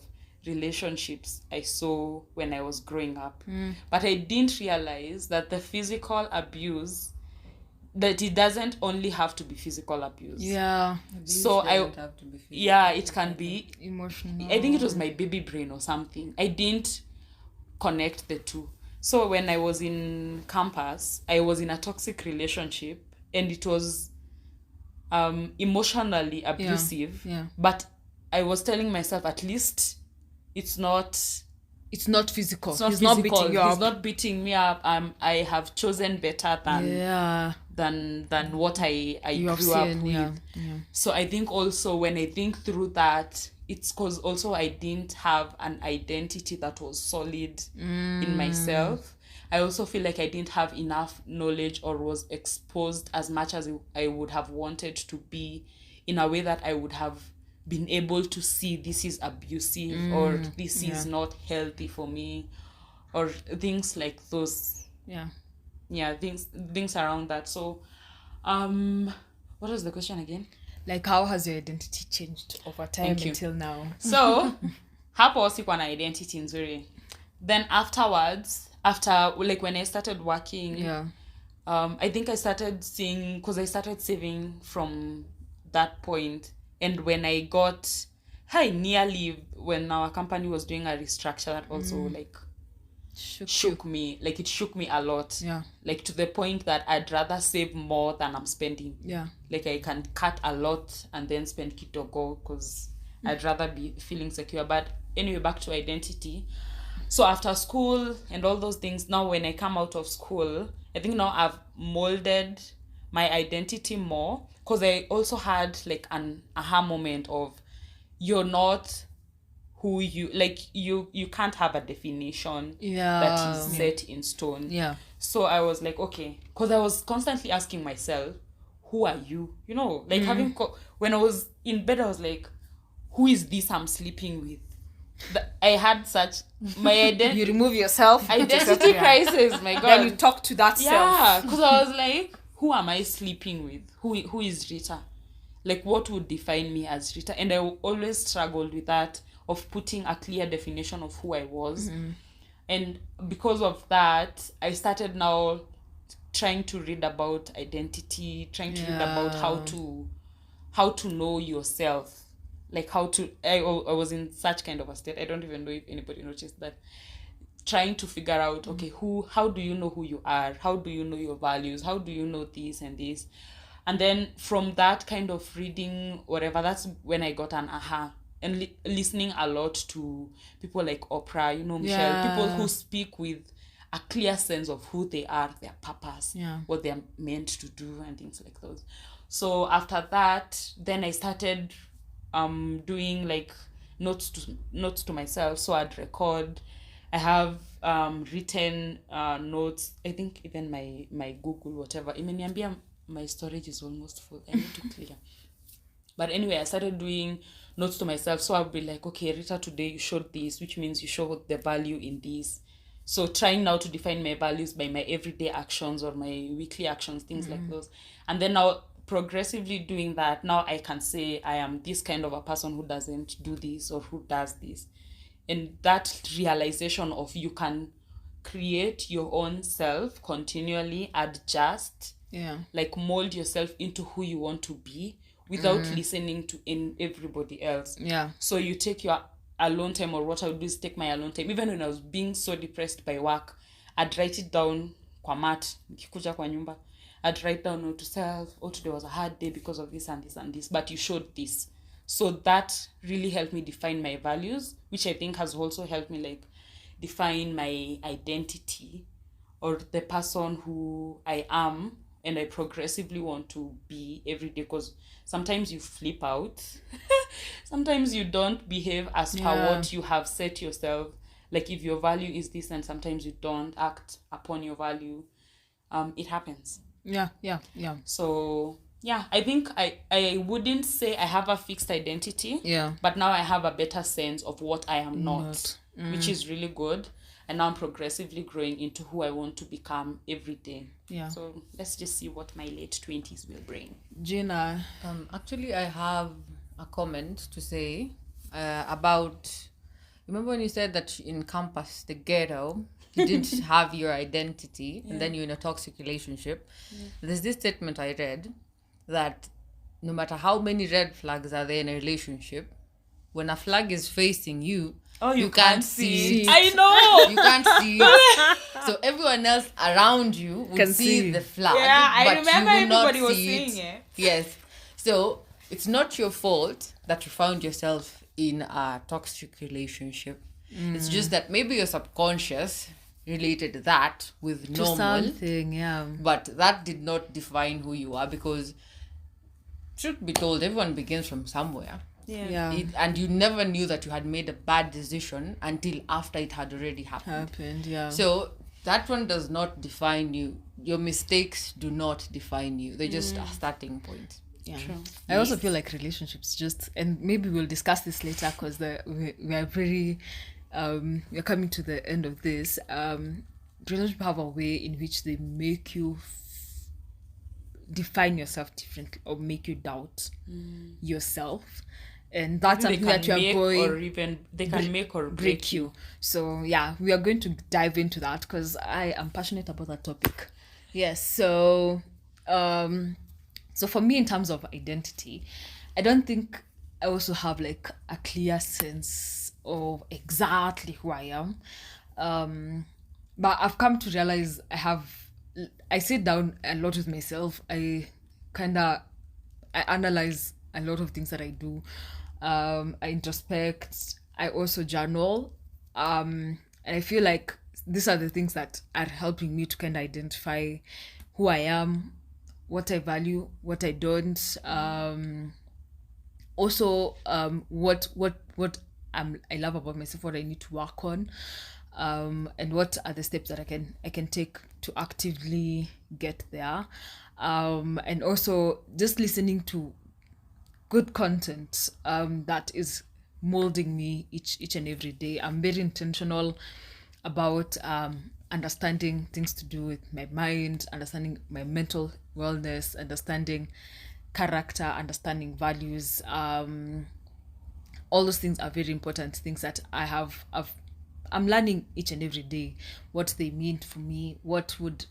relationships I saw when I was growing up. But I didn't realize that the physical abuse, that it doesn't only have to be physical abuse. So it can be emotional. I think it was my baby brain or something. I didn't connect the two. So when I was in campus, I was in a toxic relationship, and it was emotionally abusive. But I was telling myself, at least it's not physical. It's not physical. Not beating you up. He's not beating me up. I have chosen better than what I grew up with. So I think also when I think through that, it's because also I didn't have an identity that was solid in myself. I also feel like I didn't have enough knowledge or was exposed as much as I would have wanted to be, in a way that I would have been able to see this is abusive or this is not healthy for me, or things like those. Things around that. So what was the question again? Like, how has your identity changed over time until now? So hapo sikuwa na identity nzuri. Then afterwards, like when I started working, I think I started seeing, because I started saving from that point. And when I got nearly, when our company was doing a restructure, that also like shook me. Like it shook me a lot. Like to the point that I'd rather save more than I'm spending. Like I can cut a lot and then spend kidogo, because I'd rather be feeling secure. But anyway, back to identity. So after school and all those things, now when I come out of school, I think now I've molded my identity more, because I also had like an aha moment of, you're not who you, like you can't have a definition that is set in stone. So I was like, okay, because I was constantly asking myself, who are you? You know, like when I was in bed, I was like, who is this I'm sleeping with? I had such my identity. You remove yourself. Identity crisis. My God. Then you talk to that self. Yeah, because I was like, who am I sleeping with? Who is Rita? Like, what would define me as Rita? And I always struggled with that, of putting a clear definition of who I was. And because of that, I started now trying to read about identity, trying to read about how to know yourself. Like I was in such kind of a state. I don't even know if anybody noticed that. Trying to figure out, okay, how do you know who you are? How do you know your values? How do you know this and this? And then from that kind of reading, whatever, that's when I got an aha. And listening a lot to people like Oprah, you know, Michelle, people who speak with a clear sense of who they are, their purpose, what they're meant to do, and things like those. So after that, then I started doing like notes to myself. So I'd record. I have written notes. I think even my Google, whatever, imeniambia my storage is almost full. I need to clear. But anyway, I started doing notes to myself. So I'll be like, okay, Rita, today you showed this, which means you showed the value in this. So trying now to define my values by my everyday actions or my weekly actions, things like those. And then now progressively doing that, now I can say I am this kind of a person who doesn't do this or who does this. And that realization of you can create your own self, continually adjust, like mold yourself into who you want to be without listening to everybody else. So you take your alone time, or what I would do is take my alone time. Even when I was being so depressed by work, I'd write it down kwa mat, nikikuja kwa nyumba. I'd write down, note to self, today was a hard day because of this and this and this, but you showed this. So that really helped me define my values, which I think has also helped me like define my identity or the person who I am and I progressively want to be every day, because sometimes you flip out. Sometimes you don't behave as per what you have set yourself. Like if your value is this and sometimes you don't act upon your value, it happens. So I think I wouldn't say I have a fixed identity, but now I have a better sense of what I am not. Which is really good. And now I'm progressively growing into who I want to become every day. So let's just see what my late 20s will bring. Geaner. Actually, I have a comment to say about, remember when you said that in campus, the ghetto, you didn't have your identity and then you're in a toxic relationship. There's this statement I read that no matter how many red flags are there in a relationship, when a flag is facing you, you can't see it. I know. You can't see it. So everyone else around you would see the flag. I but remember you will everybody not was see seeing it. Yes. So it's not your fault that you found yourself in a toxic relationship. It's just that maybe your subconscious related that with normal. Something, But that did not define who you are, because truth be told, everyone begins from somewhere. Yeah. And you never knew that you had made a bad decision until after it had already happened. So that one does not define you. Your mistakes do not define you. They're just a starting point. Yeah. True. I also feel like relationships just, and maybe we'll discuss this later because we are very we're coming to the end of this. Relationships have a way in which they make you define yourself differently or make you doubt yourself, and that's something that you are going, or even they can make or break you. So yeah, we are going to dive into that because I am passionate about that topic. Yes. So so for me, in terms of identity, I don't think I also have like a clear sense of exactly who I am, but I've come to realize I sit down a lot with myself. I analyze a lot of things that I do. I introspect. I also journal. And I feel like these are the things that are helping me to kind of identify who I am, what I value, what I don't. Also, what I love about myself, what I need to work on. And what are the steps that I can take to actively get there, and also just listening to good content that is molding me each and every day. I'm very intentional about understanding things to do with my mind, understanding my mental wellness, understanding character, understanding values. All those things are very important things that I'm learning each and every day what they mean for me, what would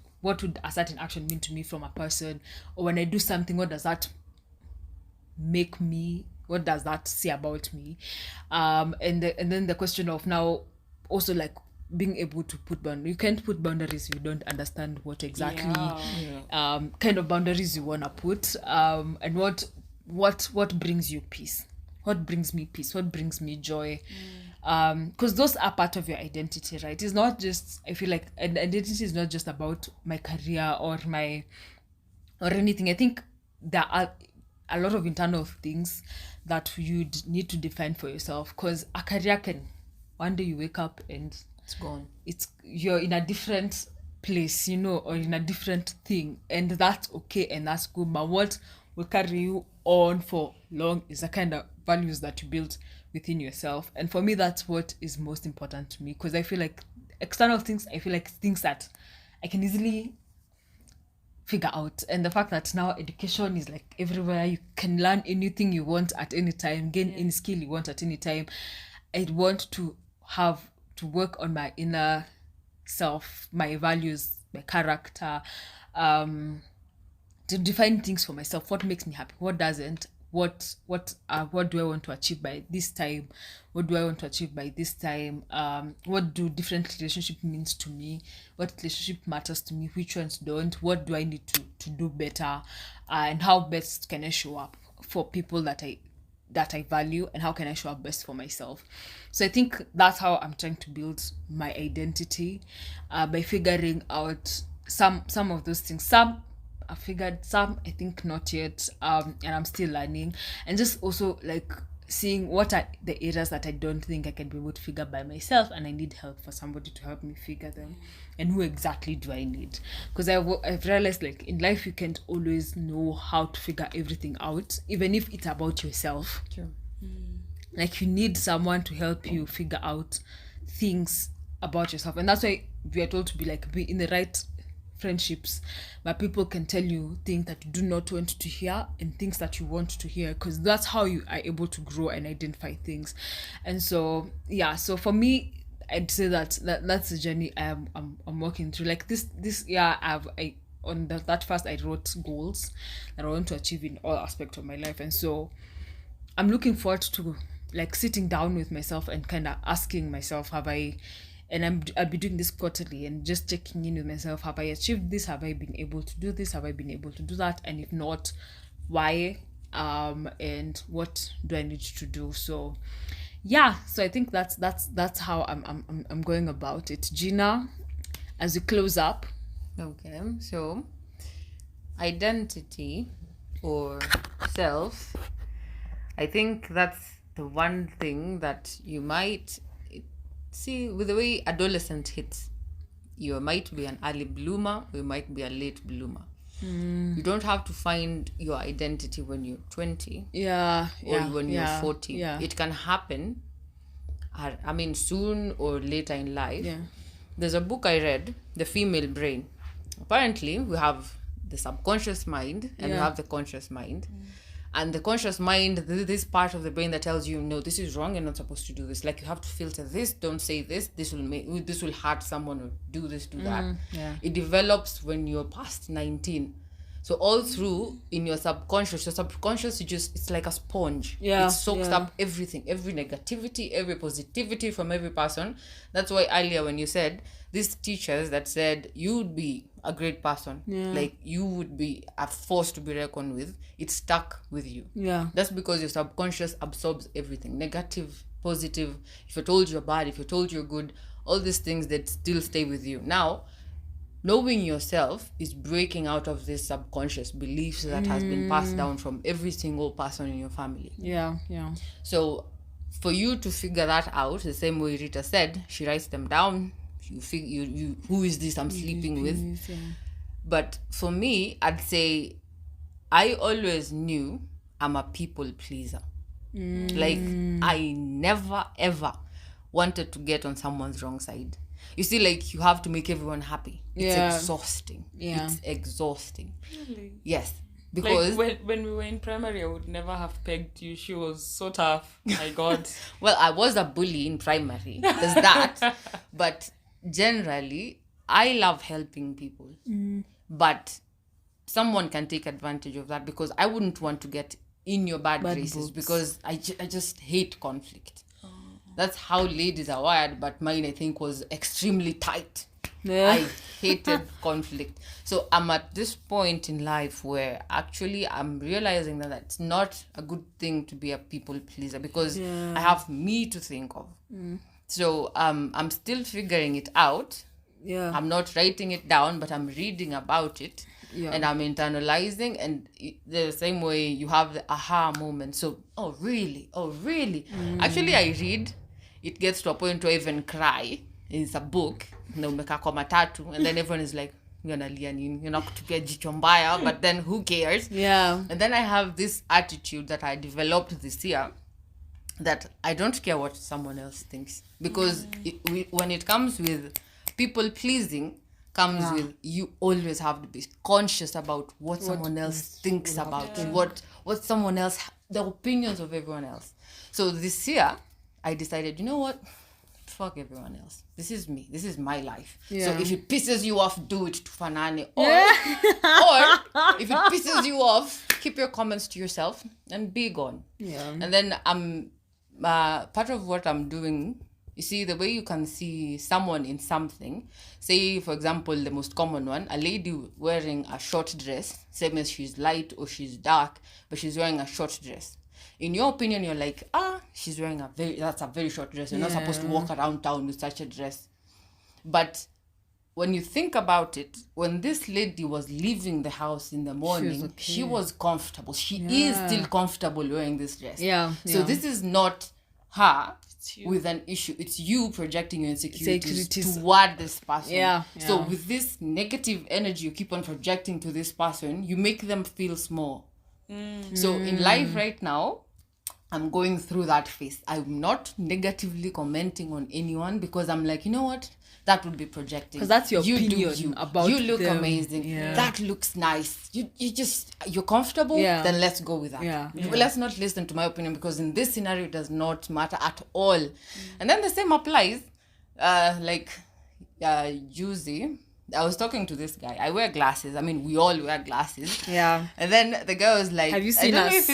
a certain action mean to me from a person, or when I do something, what does that make me, what does that say about me, and then the question of now also like being able to put boundaries. You can't put boundaries if you don't understand what exactly kind of boundaries you want to put, and what brings you peace, what brings me peace, what brings me joy, because those are part of your identity, right? It's not just, I feel like an identity is not just about my career or anything. I think there are a lot of internal things that you'd need to define for yourself, because a career can, one day you wake up and It's gone. You're in a different place, or in a different thing, and that's okay and that's good. But what will carry you on for long is the kind of values that you build within yourself. And for me, that's what is most important to me, because I feel like external things, I feel like things that I can easily figure out. And the fact that now education is like everywhere, you can learn anything you want at any time, gain any skill you want at any time. I want to work on my inner self, my values, my character, to define things for myself. What makes me happy, what doesn't, what do I want to achieve by this time, what do I want to achieve by this time, what do different relationship means to me, what relationship matters to me, which ones don't, what do I need to do better, and how best can I show up for people that I value, and how can I show up best for myself. So I think that's how I'm trying to build my identity, by figuring out some of those things. Some I figured, some I think not yet, and I'm still learning, and just also like seeing what are the areas that I don't think I can be able to figure by myself, and I need help for somebody to help me figure them. And who exactly do I need? Because I've realized, like, in life you can't always know how to figure everything out, even if it's about yourself. Sure. Like, you need someone to help you figure out things about yourself, and that's why we are told to be in the right friendships where people can tell you things that you do not want to hear and things that you want to hear, because that's how you are able to grow and identify things. And so so for me, I'd say that's the journey I'm working through. Like this year, on that first I wrote goals that I want to achieve in all aspects of my life, and so I'm looking forward to like sitting down with myself and kind of asking myself, I'll be doing this quarterly and just checking in with myself. Have I achieved this? Have I been able to do this? Have I been able to do that? And if not, why? And what do I need to do? So I think that's how I'm going about it. Geaner, as we close up. Okay, so identity or self, I think that's the one thing that you might see with the way adolescent hits. You might be an early bloomer, or you might be a late bloomer. You don't have to find your identity when you're 20 or when you're 40. Yeah. It can happen, soon or later in life. Yeah. There's a book I read, The Female Brain. Apparently, we have the subconscious mind and we have the conscious mind. And the conscious mind, this part of the brain that tells you, no, this is wrong, you're not supposed to do this. Like, you have to filter this, don't say this, this will hurt someone, or do this, do that. It develops when you're past 19. So all through in your subconscious it's like a sponge. It soaks up everything, every negativity, every positivity from every person. That's why earlier when you said these teachers that said you would be a great person, like you would be a force to be reckoned with, it stuck with you. That's because your subconscious absorbs everything, negative, positive. If you're told you're bad, if you're told you're good, all these things that still stay with you. Now, knowing yourself is breaking out of this subconscious beliefs that has been passed down from every single person in your family. So for you to figure that out, the same way Rita said, she writes them down. You who is this I'm sleeping with? But for me, I'd say I always knew I'm a people pleaser. Like, I never ever wanted to get on someone's wrong side. You see, like, you have to make everyone happy. It's exhausting. It's exhausting. Really? Yes. Because like when we were in primary, I would never have pegged you. She was so tough. My God. Well, I was a bully in primary. There's that. But generally, I love helping people. But someone can take advantage of that, because I wouldn't want to get in your bad graces books. Because I just hate conflict. That's how ladies are wired, but mine, I think, was extremely tight. I hated conflict. So I'm at this point in life where actually I'm realizing that it's not a good thing to be a people pleaser, because I have me to think of. So I'm still figuring it out. I'm not writing it down, but I'm reading about it. And I'm internalizing, and the same way you have the aha moment. So, oh really? Actually, I read. It gets to a point where I even cry. It's a book. And then everyone is like, you're not to get jicho mbaya, but then who cares? And then I have this attitude that I developed this year, that I don't care what someone else thinks. Because when it comes with people pleasing, comes with you always have to be conscious about what someone else thinks about what someone else, the opinions of everyone else. So this year I decided, you know what, fuck everyone else, this is me, this is my life. So if it pisses you off, do it to Fanani, or if it pisses you off, keep your comments to yourself and be gone. And then part of what I'm doing, you see, the way you can see someone in something, say, for example, the most common one, a lady wearing a short dress, same as she's light or she's dark, but she's wearing a short dress. In your opinion, you're like, she's wearing that's a very short dress. You're not supposed to walk around town with such a dress. But when you think about it, when this lady was leaving the house in the morning, she was comfortable. She is still comfortable wearing this dress. So this is not her with an issue. It's you projecting your insecurities toward this person. So with this negative energy you keep on projecting to this person, you make them feel small. So in life right now, I'm going through that phase. I'm not negatively commenting on anyone, because I'm like, you know what? That would be projecting. Because that's your opinion about you look them. amazing. That looks nice. You're comfortable. Then let's go with that. Let's not listen to my opinion, because in this scenario it does not matter at all. And then the same applies. Juicy. I was talking to this guy. I wear glasses. I mean, we all wear glasses. And then the guy was like, have you seen us?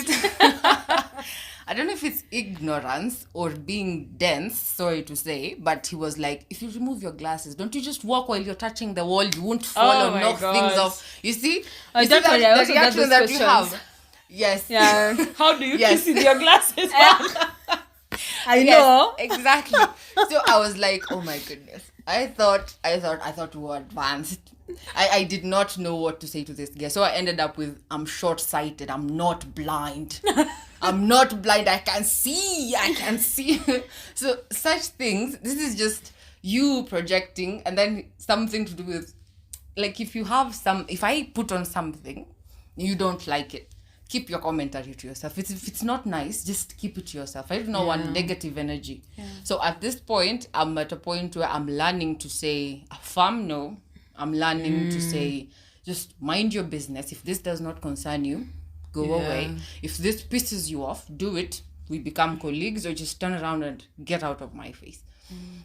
I don't know if it's ignorance or being dense, sorry to say, but he was like, if you remove your glasses, don't you just walk while you're touching the wall? You won't fall or knock things off. You see? I see that the reaction that you have. Yes. How do you kiss with your glasses? I know. Exactly. So I was like, oh my goodness. I thought we were advanced. I did not know what to say to this guy. So I ended up with, I'm short-sighted. I'm not blind. I'm not blind. I can see. So such things, this is just you projecting, and then something to do with, like, if I put on something, you don't like it, keep your commentary to yourself. If it's not nice, just keep it to yourself. I don't know, want negative energy. So at this point, I'm at a point where I'm learning to say a firm no. I'm learning to say, just mind your business. If this does not concern you, go away. If this pisses you off, do it. We become colleagues, or just turn around and get out of my face.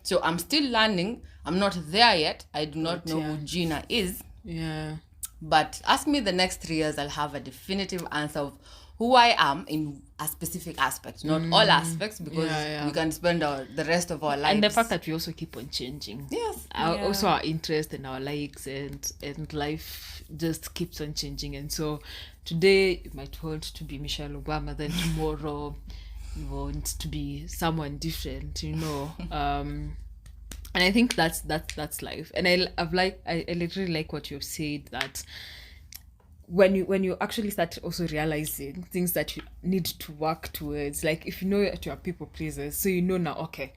So I'm still learning. I'm not there yet. I do not know who Geaner is. Yeah. But ask me the next 3 years, I'll have a definitive answer of who I am in a specific aspect. Not all aspects, because we can spend the rest of our lives. And the fact that we also keep on changing. Yes. Also our interest and our likes and life just keeps on changing. And so today you might want to be Michelle Obama, then tomorrow you want to be someone different, and I think that's life. And I literally like what you've said, that when you actually start also realizing things that you need to work towards, like if you know that you're people pleasers, so now, okay,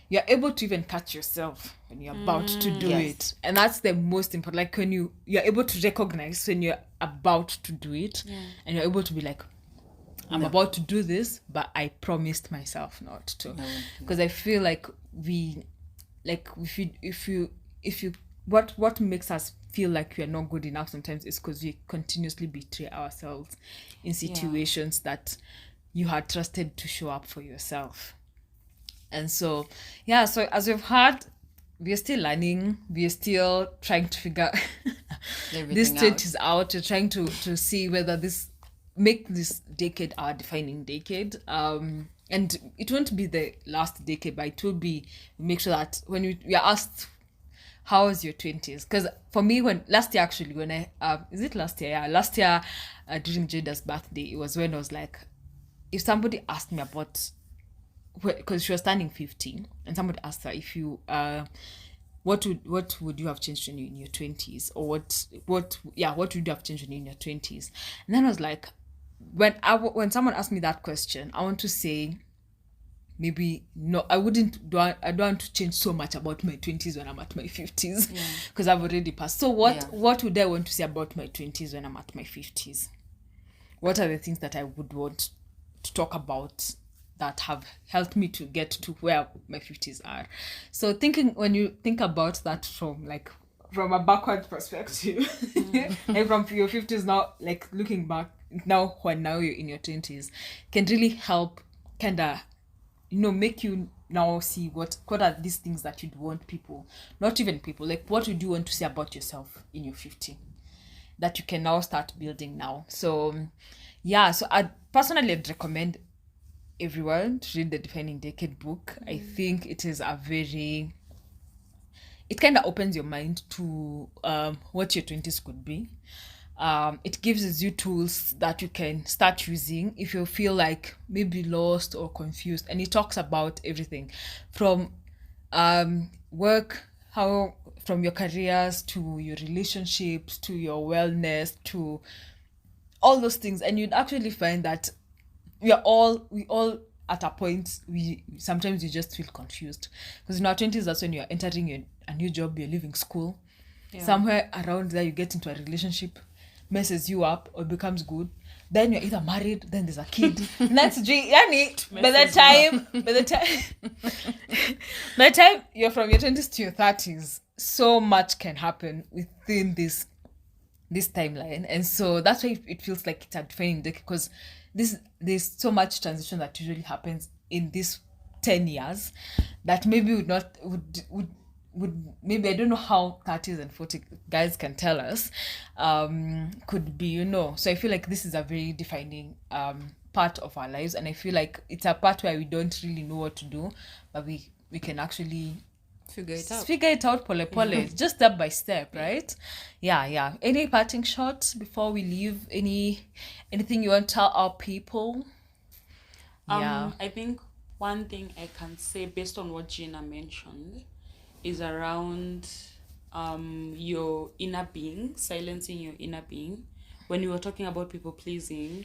you're able to even catch yourself when you're about to do it. And that's the most important, like when you're able to recognize when you're about to do it, and you're able to be like, I'm about to do this, but I promised myself not to. Because I feel like what makes us feel like we are not good enough sometimes is because we continuously betray ourselves in situations that you had trusted to show up for yourself. And so so as we've heard, we are still learning, we are still trying to figure this stage out. We're trying to see whether make this decade our defining decade, and it won't be the last decade, but it will be, make sure that when we are asked, how was your 20s? Because for me, last year during Jada's birthday, it was when I was like, if somebody asked me about, because she was turning 15, and somebody asked her, if you what would you have changed in your 20s, or what would you have changed in your 20s? And then I was like, when someone asked me that question, I want to say, maybe no, I don't want to change so much about my 20s when I'm at my 50s, because I've already passed. So what would I want to say about my 20s when I'm at my 50s? What are the things that I would want to talk about that have helped me to get to where my 50s are? So when you think about that from a backward perspective, like from your 50s now, like looking back now you're in your 20s, can really help kind of make you now see what are these things that you'd want people, not even people, like what would you want to say about yourself in your 50 that you can now start building now. So I personally would recommend everyone to read the Defining Decade book. I think it is it kind of opens your mind to what your 20s could be. It gives you tools that you can start using if you feel like maybe lost or confused. And it talks about everything from work, from your careers to your relationships to your wellness to all those things. And you'd actually find that we all at a point, sometimes you just feel confused, because in our 20s, that's when you're entering a new job, you're leaving school. Somewhere around there you get into a relationship, messes you up or becomes good, then you're either married, then there's a kid. That's by the time you're from your 20s to your 30s, so much can happen within this timeline. And so that's why it feels like it's a defining decade, because there's so much transition that usually happens in this 10 years that maybe would maybe, I don't know how 30s and 40 guys can tell us, could be, So I feel like this is a very defining part of our lives, and I feel like it's a part where we don't really know what to do, but we can actually figure it out pole pole, just step by step, right? Yeah. Any parting shots before we leave? Anything you want to tell our people? I think one thing I can say based on what Geaner mentioned is around your inner being, silencing your inner being. When you were talking about people pleasing,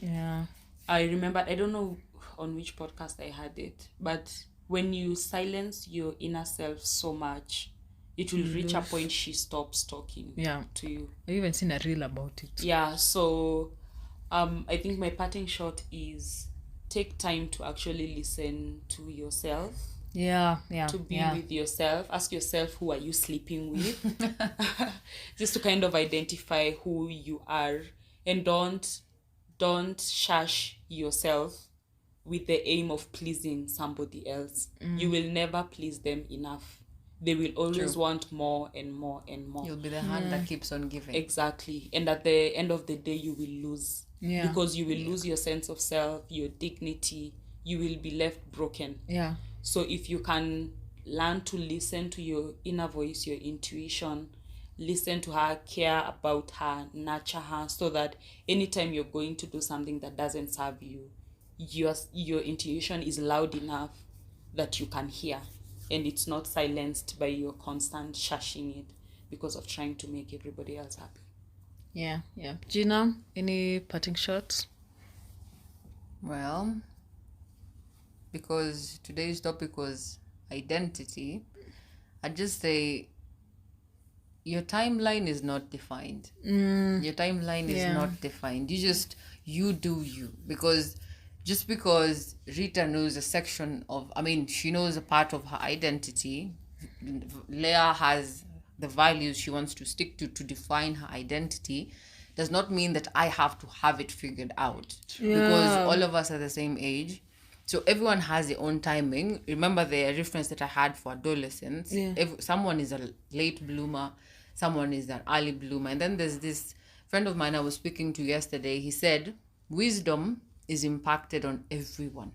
I remember, I don't know on which podcast I had it, but when you silence your inner self so much, it will reach a point she stops talking to you. I've even seen a reel about it. Yeah, so I think my parting shot is take time to actually listen to yourself. To be with yourself. Ask yourself, who are you sleeping with? Just to kind of identify who you are, and don't shush yourself with the aim of pleasing somebody else. You will never please them enough. They will always want more and more and more. You'll be the hand that keeps on giving. Exactly. And at the end of the day, you will lose. Because you will lose your sense of self, your dignity. You will be left broken. So if you can learn to listen to your inner voice, your intuition, listen to her, care about her, nurture her, so that anytime you're going to do something that doesn't serve you, your intuition is loud enough that you can hear, and it's not silenced by your constant shushing it because of trying to make everybody else happy. Geaner, any parting shots? Well, because today's topic was identity, I'd just say your timeline is not defined. Your timeline is not defined. You do you. Because just because Rita knows a section of, she knows a part of her identity, Leah has the values she wants to stick to define her identity, does not mean that I have to have it figured out. Because all of us are the same age. So everyone has their own timing. Remember the reference that I had for adolescents. Someone is a late bloomer, someone is an early bloomer. And then there's this friend of mine I was speaking to yesterday. He said, wisdom is impacted on everyone.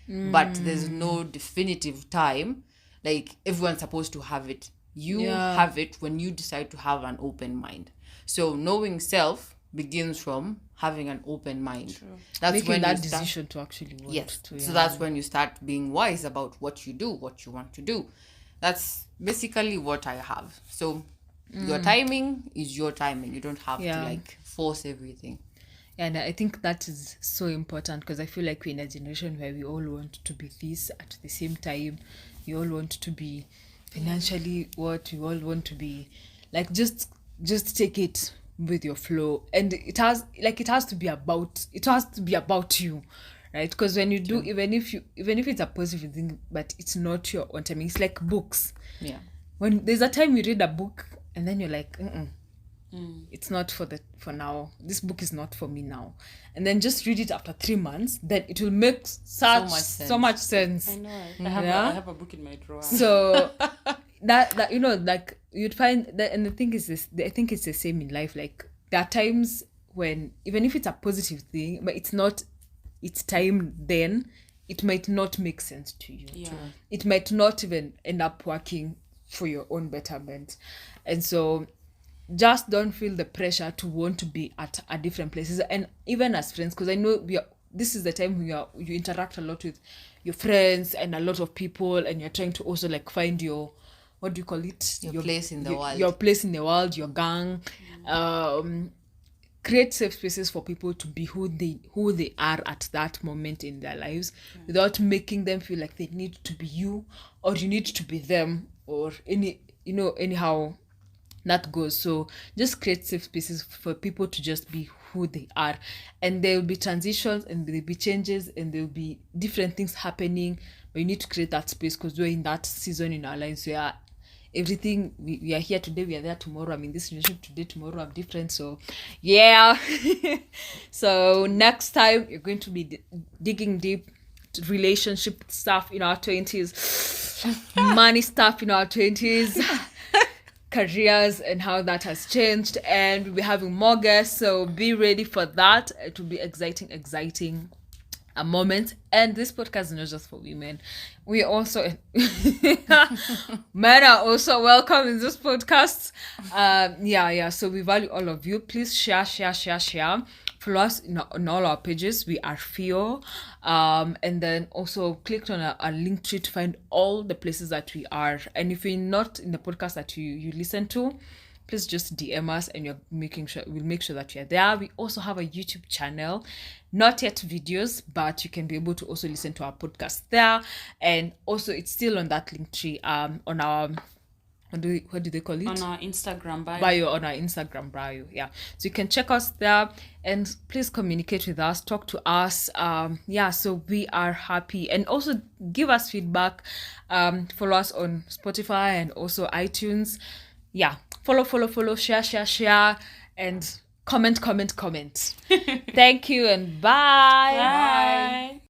But there's no definitive time. Like, everyone's supposed to have it. You have it when you decide to have an open mind. So knowing self begins from having an open mind. True. That's making when that you start, decision to actually want to. So that's when you start being wise about what you do, what you want to do. That's basically what I have. So your timing is your timing. You don't have to force everything. And I think that is so important, because I feel like we're in a generation where we all want to be this at the same time. We all want to be financially what we all want to be. Like, just take it with your flow, and it has to be about you, right? Because when you do, even if it's a positive thing, but it's not your own time. It's like books. When there's a time you read a book and then you're like, it's not for now. This book is not for me now. And then just read it after 3 months, then it will make so much sense. I know. I have a book in my drawer. So that like, you'd find that, and the thing is this, I think it's the same in life. Like, there are times when, even if it's a positive thing, but it's not its time, then it might not make sense to you. It might not even end up working for your own betterment. And so just don't feel the pressure to want to be at different places, and even as friends, because I know this is the time you interact a lot with your friends and a lot of people, and you're trying to also like find your, what do you call it? Your place in the world. Your place in the world, your gang. Create safe spaces for people to be who they are at that moment in their lives, without making them feel like they need to be you, or you need to be them, or anyhow that goes. So just create safe spaces for people to just be who they are, and there will be transitions, and there will be changes, and there will be different things happening, but you need to create that space, because we're in that season in our lives where everything, we are here today, we are there tomorrow. I mean, this relationship today, tomorrow I'm different. So so next time you're going to be digging deep to relationship stuff in our 20s, money stuff in our 20s, careers and how that has changed, and we'll be having more guests, so be ready for that. It will be exciting a moment. And this podcast is not just for women, we also men are also welcome in this podcast. So we value all of you. Please share. Follow us on all our pages. We are Fio, and then also click on a link tree to find all the places that we are. And if you're not in the podcast that you listen to, please just DM us, and we'll make sure that you're there. We also have a YouTube channel, not yet videos, but you can be able to also listen to our podcast there. And also, it's still on that link tree on our, what do they call it? On our Instagram on our Instagram bio. Yeah, so you can check us there, and please communicate with us, talk to us. So we are happy. And also give us feedback. Follow us on Spotify and also iTunes. Yeah, follow, share, and comment. Thank you, and bye. Bye.